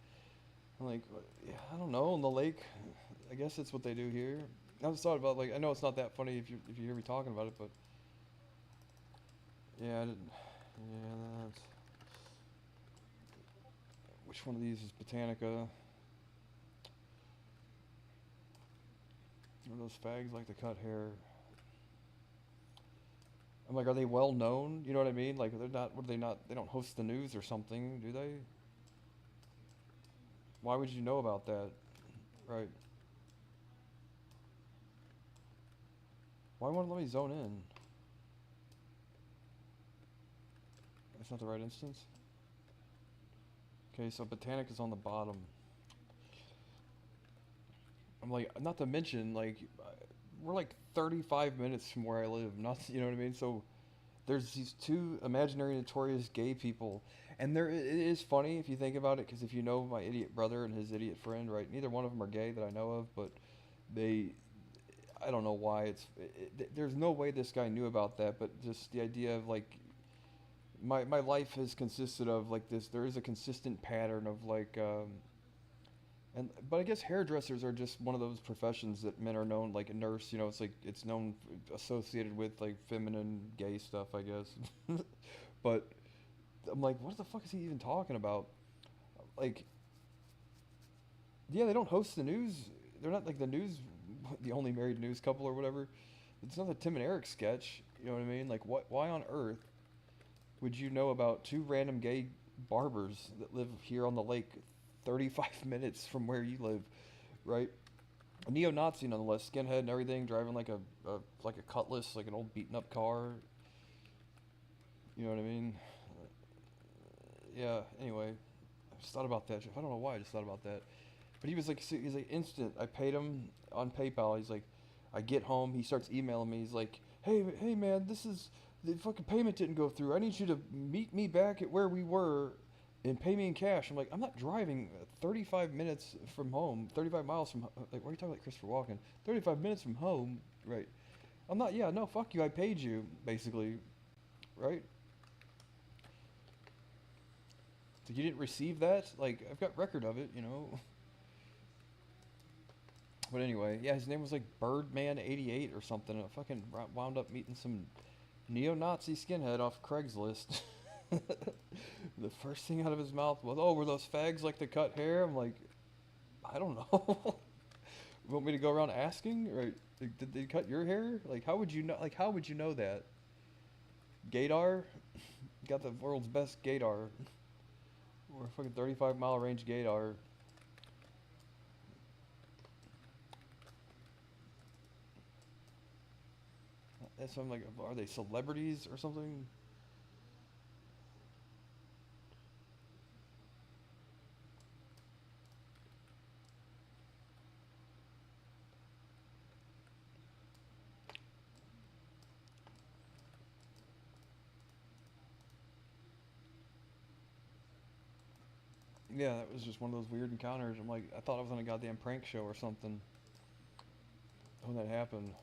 I'm like, yeah, I don't know. In the lake, I guess that's what they do here. I just thought about like, I know it's not that funny if you hear me talking about it, but yeah, I didn't. Yeah, that's. Which one of these is Botanica? Or those fags like to cut hair. I'm like, are they well known? You know what I mean? Like, they're not. What are they not? They don't host the news or something, do they? Why would you know about that? Right. Why won't it let me zone in? That's not the right instance. Okay, so Botanic is on the bottom. I'm like, not to mention, like, we're like 35 minutes from where I live. Not, you know what I mean? So there's these two imaginary notorious gay people, and it is funny if you think about it, because if you know my idiot brother and his idiot friend, right? Neither one of them are gay that I know of, but they, I don't know why there's no way this guy knew about that, but just the idea of like my life has consisted of like this. There is a consistent pattern of like but I guess hairdressers are just one of those professions that men are known, like a nurse, you know, it's like it's known associated with like feminine gay stuff, I guess. But I'm like, what the fuck is he even talking about? Like, yeah, they don't host the news. They're not like the news, the only married news couple or whatever. It's not the Tim and Eric sketch. You know what I mean? Like, what? Why on earth would you know about two random gay barbers that live here on the lake, 35 minutes from where you live, right? A neo-Nazi nonetheless, skinhead and everything, driving like a Cutlass, like an old beaten up car. You know what I mean? Yeah. Anyway, I just thought about that. I don't know why I just thought about that. But he's like instant. I paid him on PayPal. He's like, I get home. He starts emailing me. He's like, hey man, this is the fucking payment didn't go through. I need you to meet me back at where we were and pay me in cash. I'm like, I'm not driving 35 minutes from home, 35 miles from like, why are you talking like Christopher Walken? 35 minutes from home, right? I'm not. Yeah, no, fuck you. I paid you, basically, right? So you didn't receive that? Like, I've got record of it, you know. But anyway, yeah, his name was like Birdman 88 or something. And I fucking wound up meeting some neo-Nazi skinhead off Craigslist. The first thing out of his mouth was, "Oh, were those fags like to cut hair?" I'm like, I don't know. You want me to go around asking? Right? Like, did they cut your hair? Like, how would you know? Like, how would you know that? Gaydar, got the world's best gaydar. Or fucking 35-mile range gaydar. That's something like, are they celebrities or something? Yeah, that was just one of those weird encounters. I'm like, I thought I was on a goddamn prank show or something when that happened.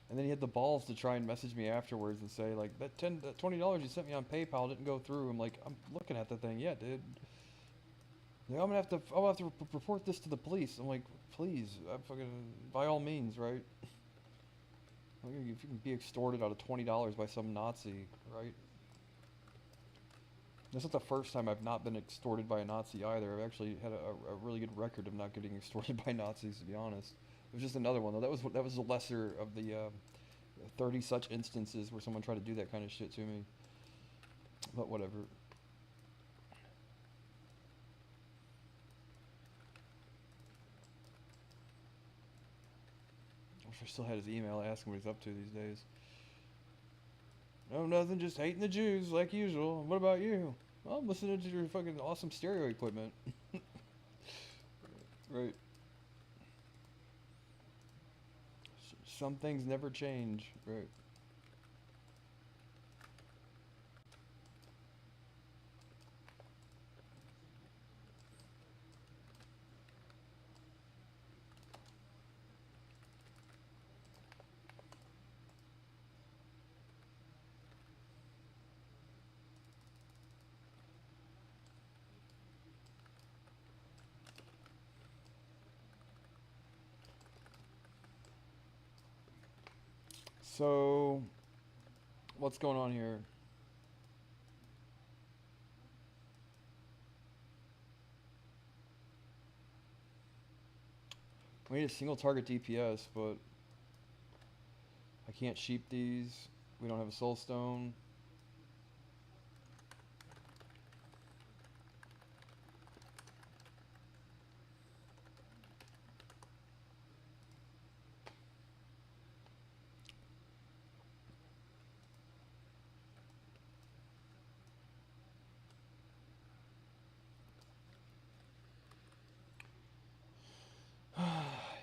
And then he had the balls to try and message me afterwards and say like, that $20 you sent me on PayPal didn't go through. I'm like, I'm looking at the thing. Yeah, dude. Like, I'll have to report this to the police. I'm like, please, I fucking, by all means, right? Well, if you can be extorted out of $20 by some Nazi, right? This is the first time I've not been extorted by a Nazi either. I've actually had a really good record of not getting extorted by Nazis, to be honest. It was just another one though. That was the lesser of the 30 such instances where someone tried to do that kind of shit to me. But whatever. I wish I still had his email asking what he's up to these days. No, nothing, just hating the Jews like usual. What about you? Well, I'm listening to your fucking awesome stereo equipment. Right. Some things never change. Right. So, what's going on here? We need a single target DPS, but I can't sheep these. We don't have a soul stone.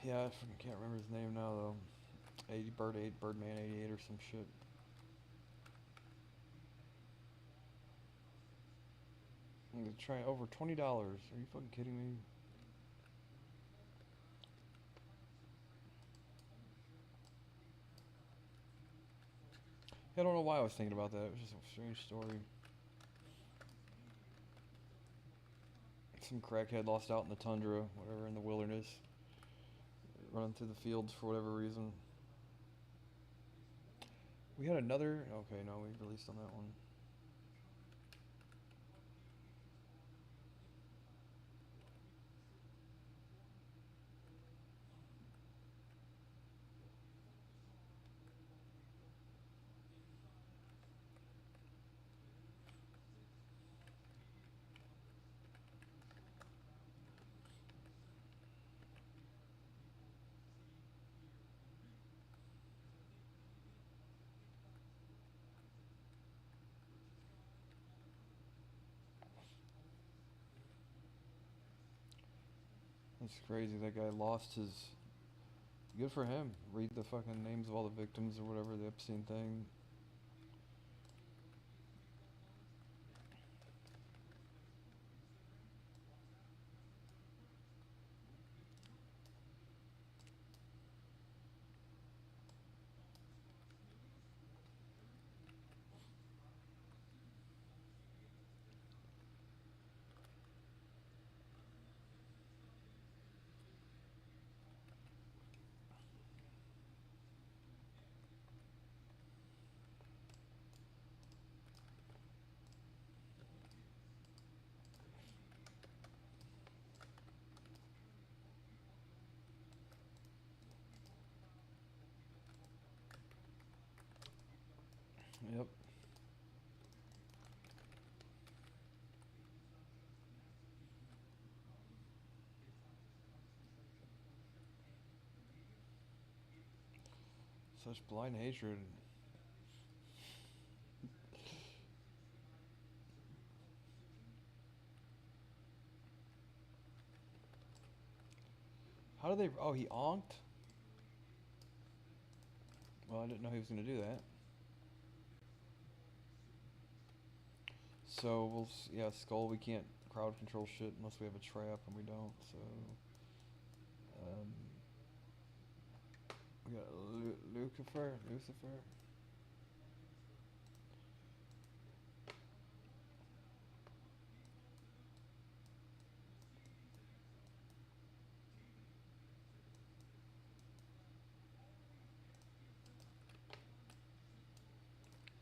Yeah, I fucking can't remember his name now though. 80 Bird 8, Birdman 88 or some shit. I'm gonna try over $20. Are you fucking kidding me? I don't know why I was thinking about that. It was just a strange story. Some crackhead lost out in the tundra, whatever, in the wilderness, running through the fields for whatever reason. We had another. Okay, no, we released on that one. That's crazy. That guy lost his. Good for him. Read the fucking names of all the victims or whatever, the Epstein thing. Yep. Such blind hatred. How did they? Oh, he onked? Well, I didn't know he was gonna do that. So, yeah, Skull, we can't crowd control shit unless we have a trap, and we don't, so. Um, we got Lucifer.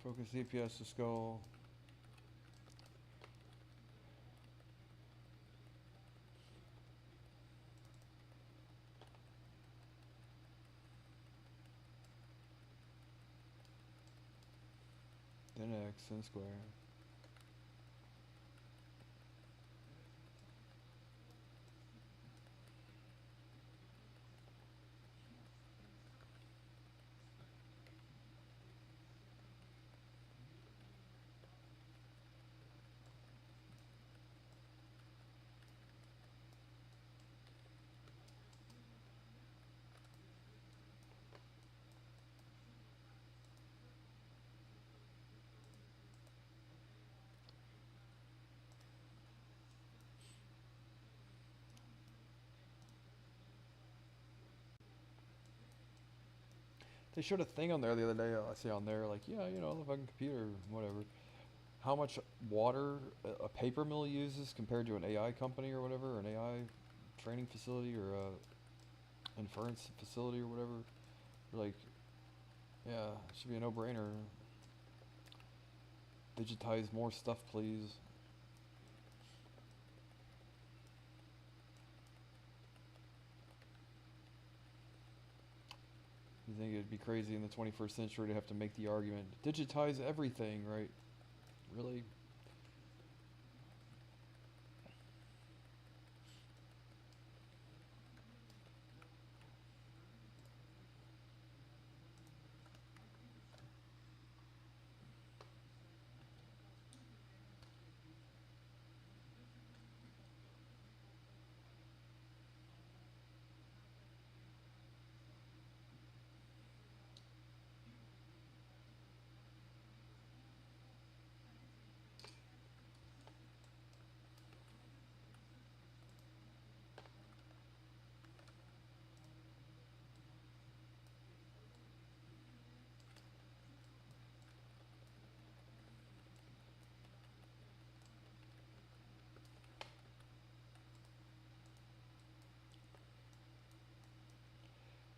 Focus DPS to skull. Then X, then square. They showed a thing on there the other day. I say on there, like, yeah, you know, on the fucking computer, whatever. How much water a paper mill uses compared to an AI company or whatever, an AI training facility or a inference facility or whatever. Like, yeah, it should be a no-brainer. Digitize more stuff, please. You think it'd be crazy in the 21st century to have to make the argument, digitize everything, right? Really?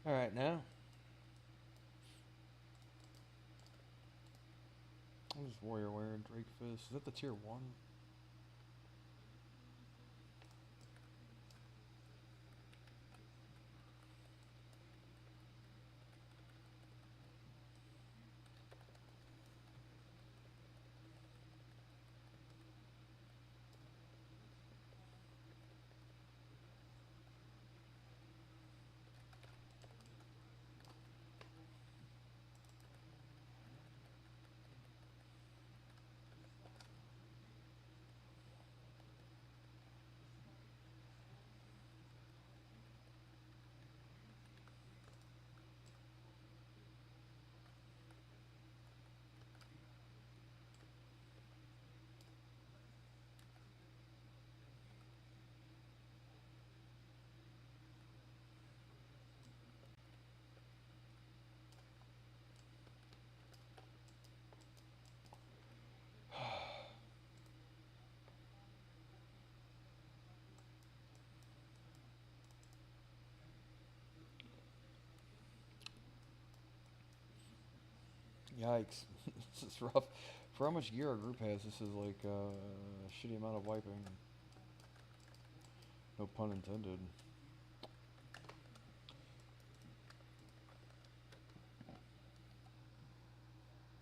Alright, now. What is Warrior wearing? Drake Fist. Is that the tier 1? Yikes. This is rough. For how much gear our group has, this is like a shitty amount of wiping. No pun intended.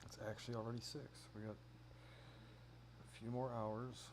It's actually already 6. We got a few more hours.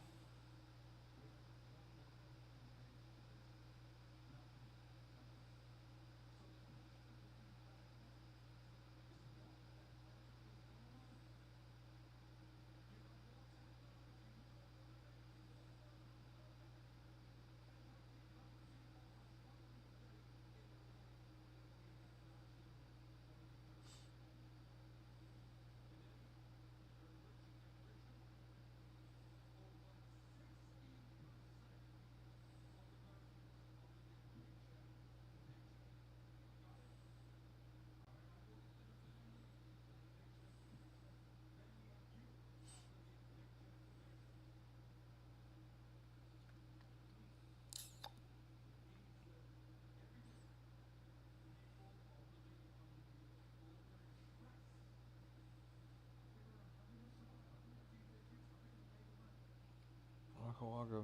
Coago.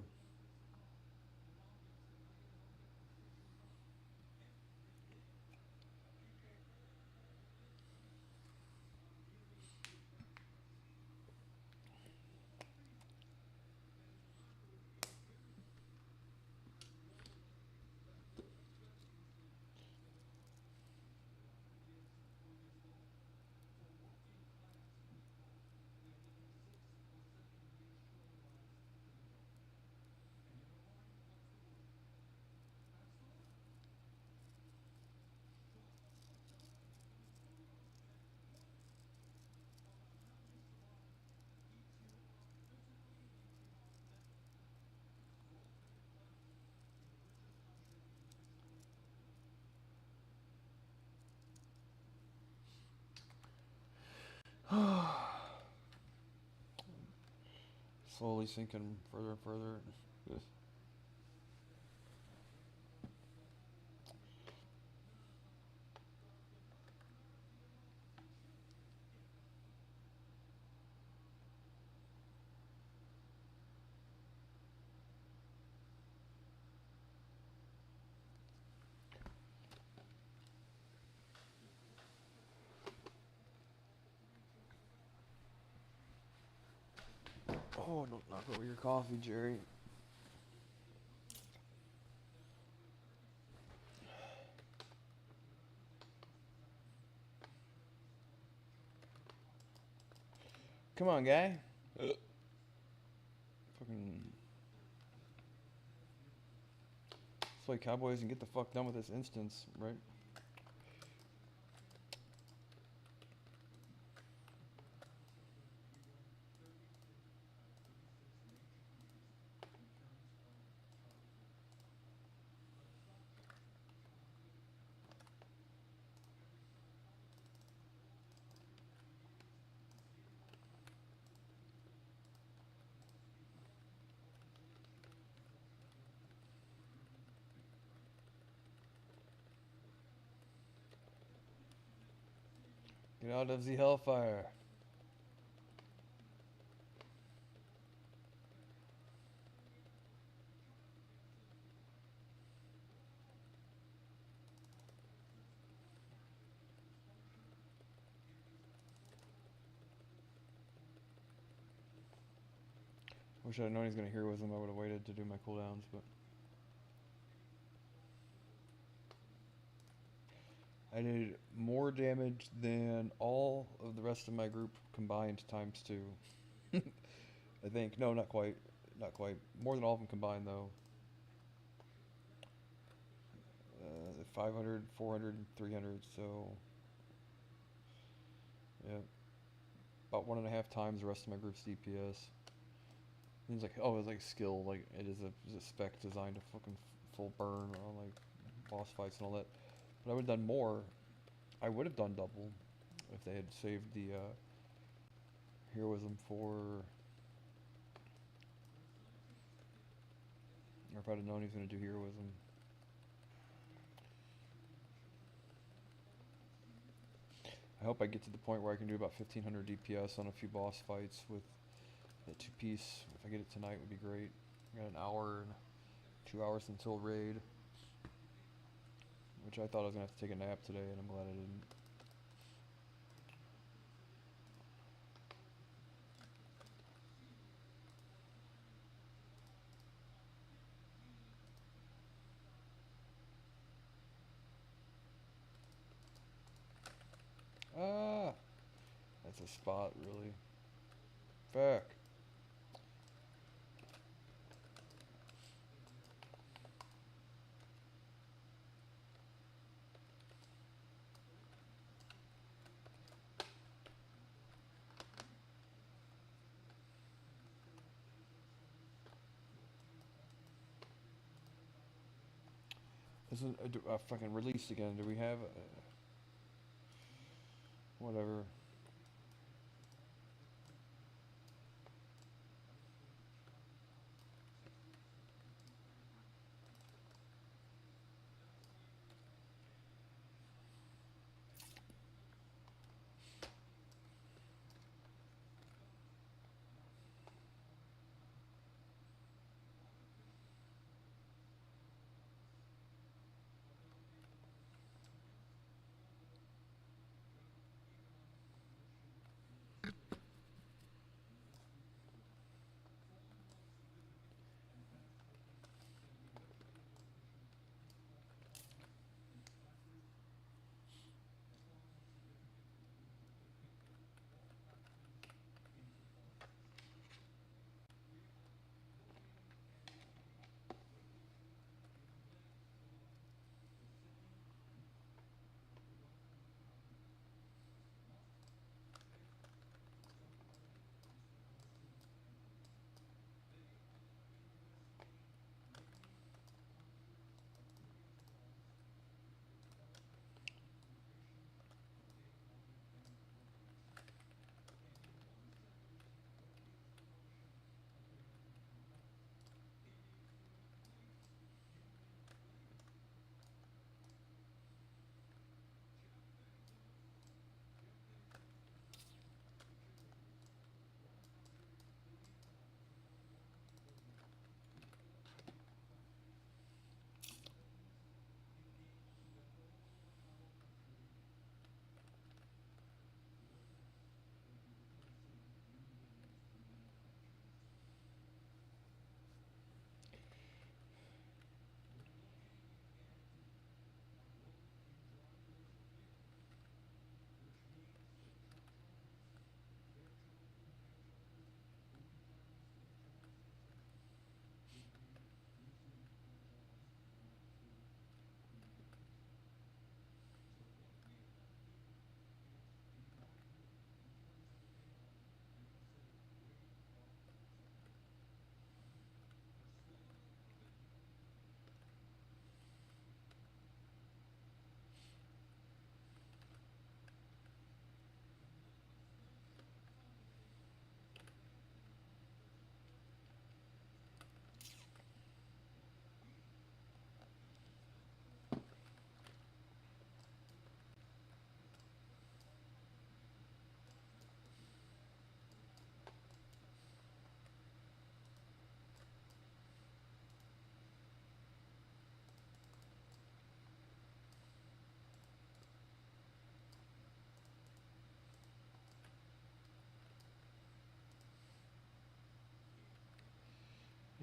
Slowly sinking further and further. Oh, don't knock over your coffee, Jerry. Come on, guy. Fucking. Let's play Cowboys and get the fuck done with this instance, right? Get out of the hellfire. Wish I'd known he's gonna heroism. I would have waited to do my cooldowns, but I did more damage than all of the rest of my group combined times 2. I think. No, not quite. Not quite. More than all of them combined, though. 500, 400, 300, so... Yeah. About 1.5 times the rest of my group's DPS. It's like, oh, it's like skill, like, it is a spec designed to fucking full burn on, like, boss fights and all that. But I would have done more. I would have done double if they had saved the, heroism for... Or if I'd have known he was going to do heroism. I hope I get to the point where I can do about 1500 DPS on a few boss fights with the 2-piece. If I get it tonight, would be great. I got an hour and 2 hours until raid, which I thought I was gonna have to take a nap today, and I'm glad I didn't. Ah, that's a spot, really. Fuck. This is fucking released again. Do we have whatever?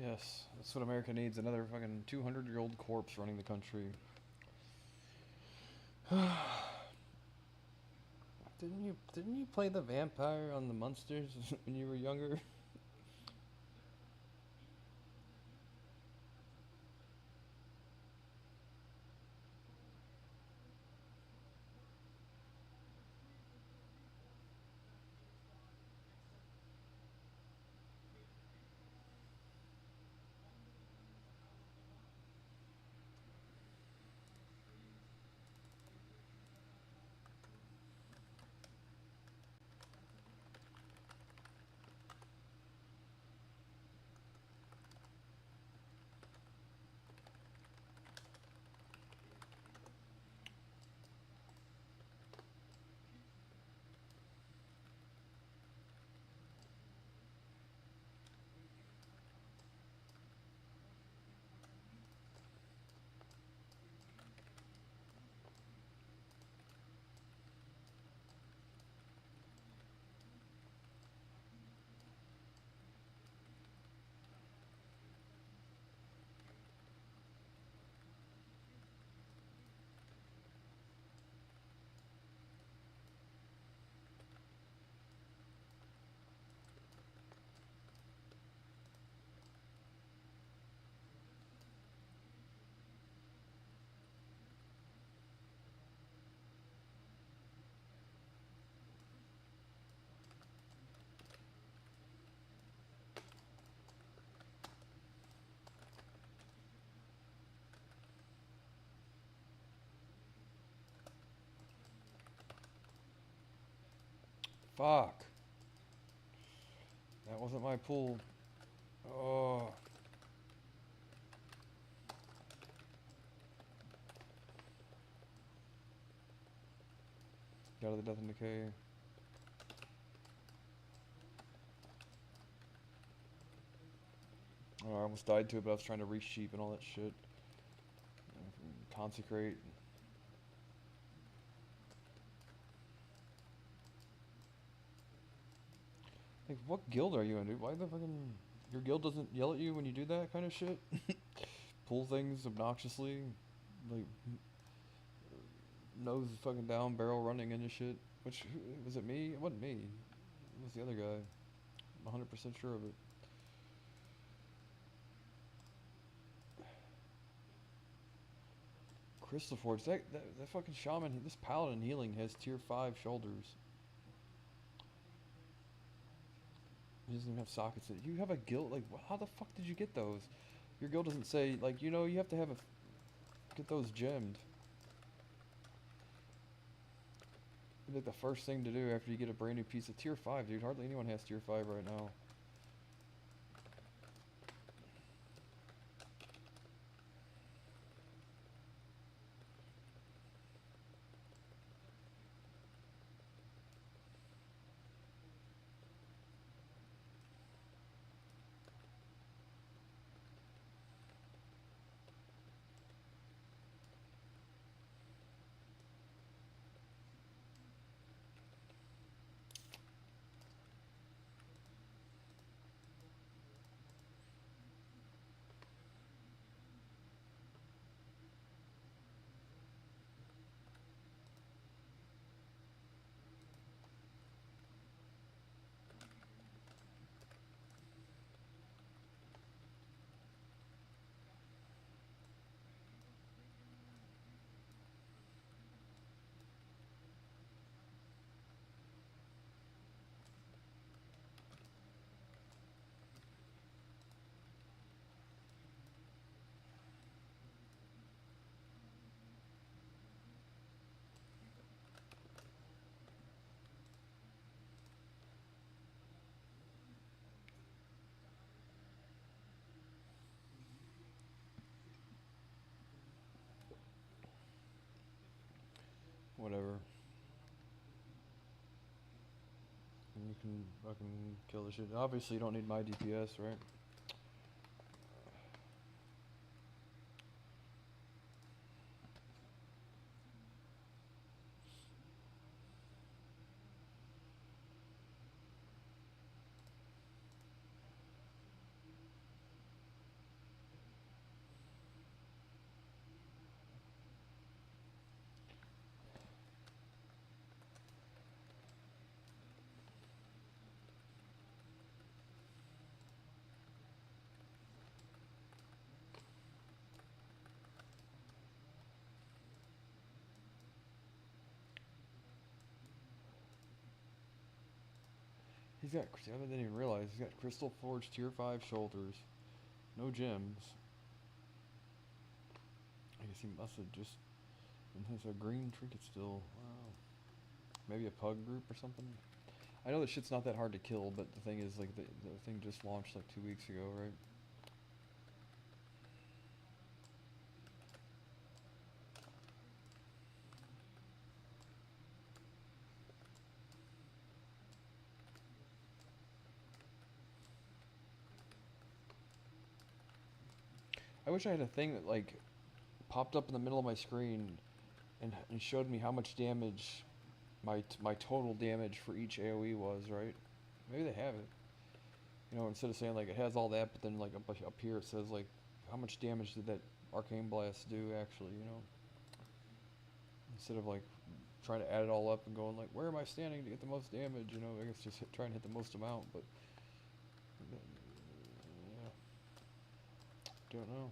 Yes, that's what America needs. Another fucking 200-year-old corpse running the country. Didn't you play the vampire on the Munsters when you were younger? Fuck. That wasn't my pool. Oh. Got out of the death and decay. Oh, I almost died to it, but I was trying to resheep and all that shit. Consecrate. Like, what guild are you in, dude? Why the fucking... Your guild doesn't yell at you when you do that kind of shit? Pull things obnoxiously? Like, nose fucking down, barrel running into shit? Which, was it me? It wasn't me. It was the other guy. I'm 100% sure of it. Crystal Forge, that fucking shaman, this paladin healing has tier 5 shoulders. He doesn't even have sockets. You have a guild, like, how the fuck did you get those? Your guild doesn't say, like, you know, you have to have get those gemmed. Like the first thing to do after you get a brand new piece of tier 5, dude. Hardly anyone has tier 5 right now. Whatever. And you can fucking kill the shit. Obviously, you don't need my DPS, right? He's got, I didn't even realize, he's got Crystal Forge Tier 5 shoulders. No gems. I guess he must have just, and has a green trinket still. Wow. Maybe a pug group or something? I know this shit's not that hard to kill, but the thing is, like, the thing just launched like 2 weeks ago, right? I wish I had a thing that, like, popped up in the middle of my screen and showed me how much damage my total damage for each AoE was, right? Maybe they have it. You know, instead of saying like it has all that, but then like up here it says like how much damage did that arcane blast do actually, you know? Instead of like trying to add it all up and going like where am I standing to get the most damage, you know? I guess just try and hit the most amount, but yeah, don't know.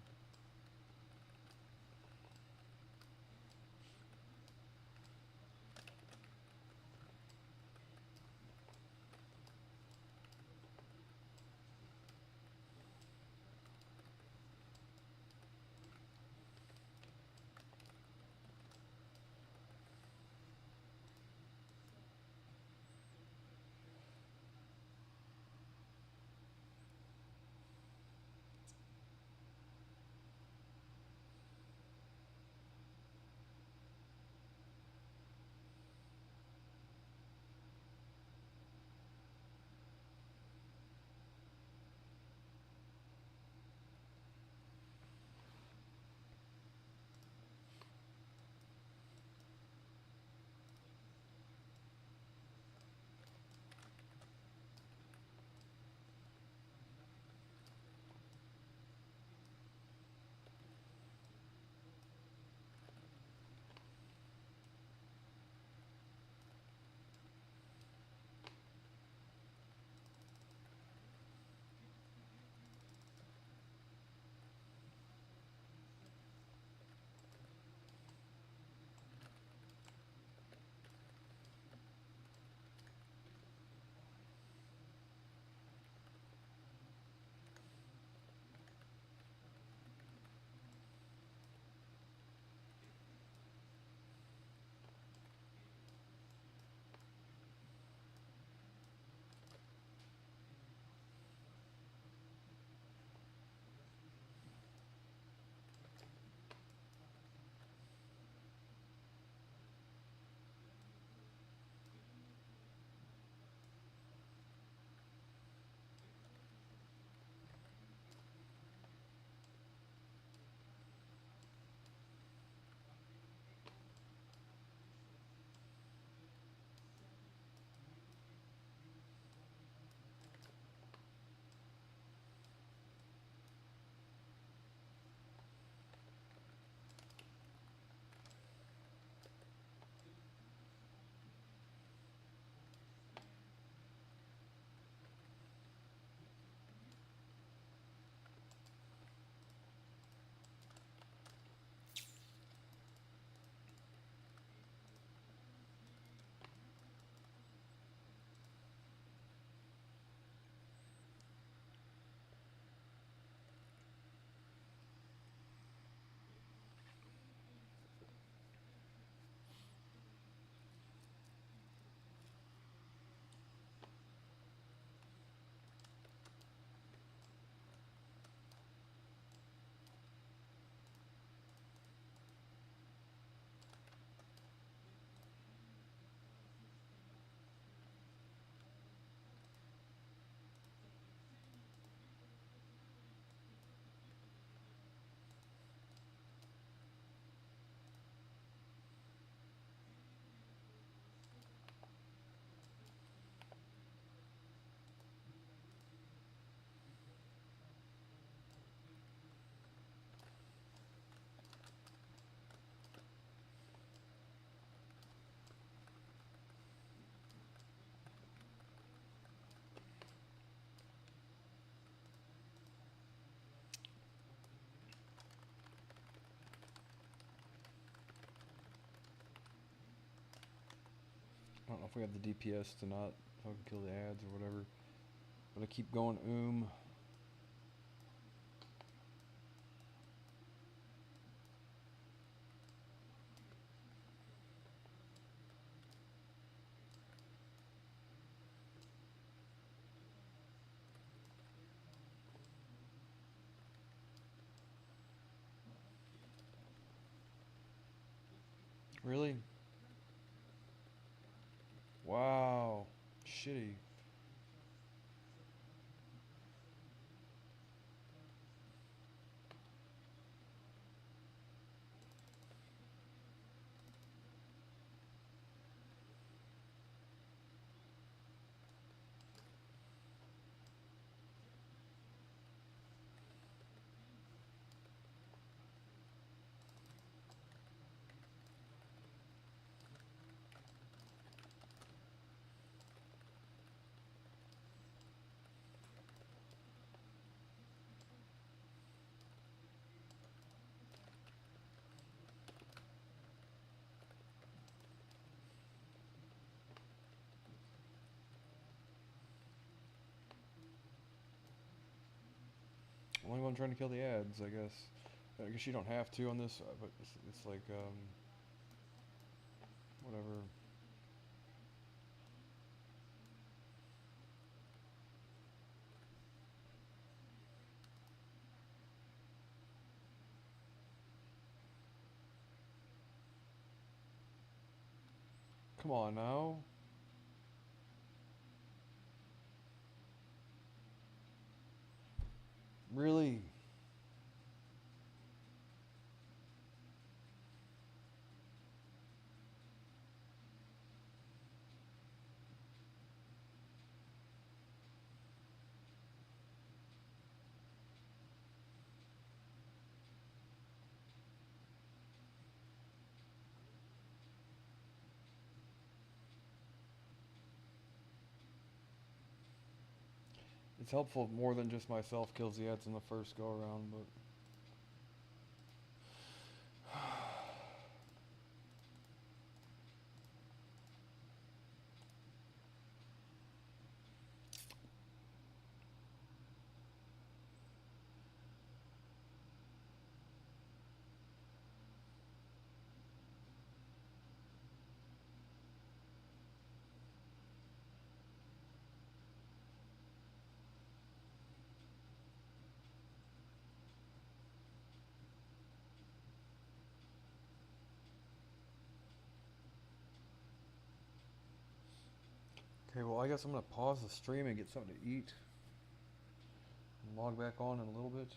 I don't know if we have the DPS to not if I can kill the ads or whatever. But I keep going Really? Wow. Shitty. Only one trying to kill the ads, I guess. I guess you don't have to on this, but it's like, whatever. Come on now. Really? It's helpful more than just myself kills the ads in the first go around, but okay, well, I guess I'm gonna pause the stream and get something to eat. And log back on in a little bit.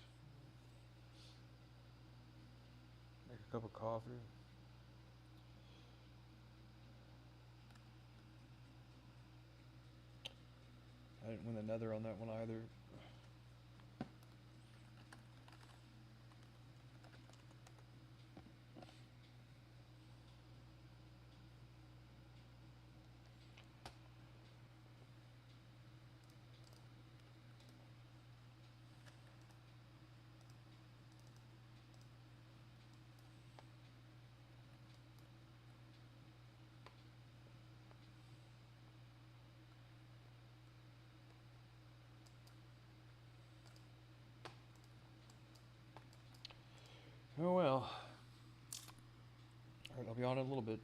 Make a cup of coffee. I didn't win the nether on that one either. Oh well. Alright, I'll be on in a little bit.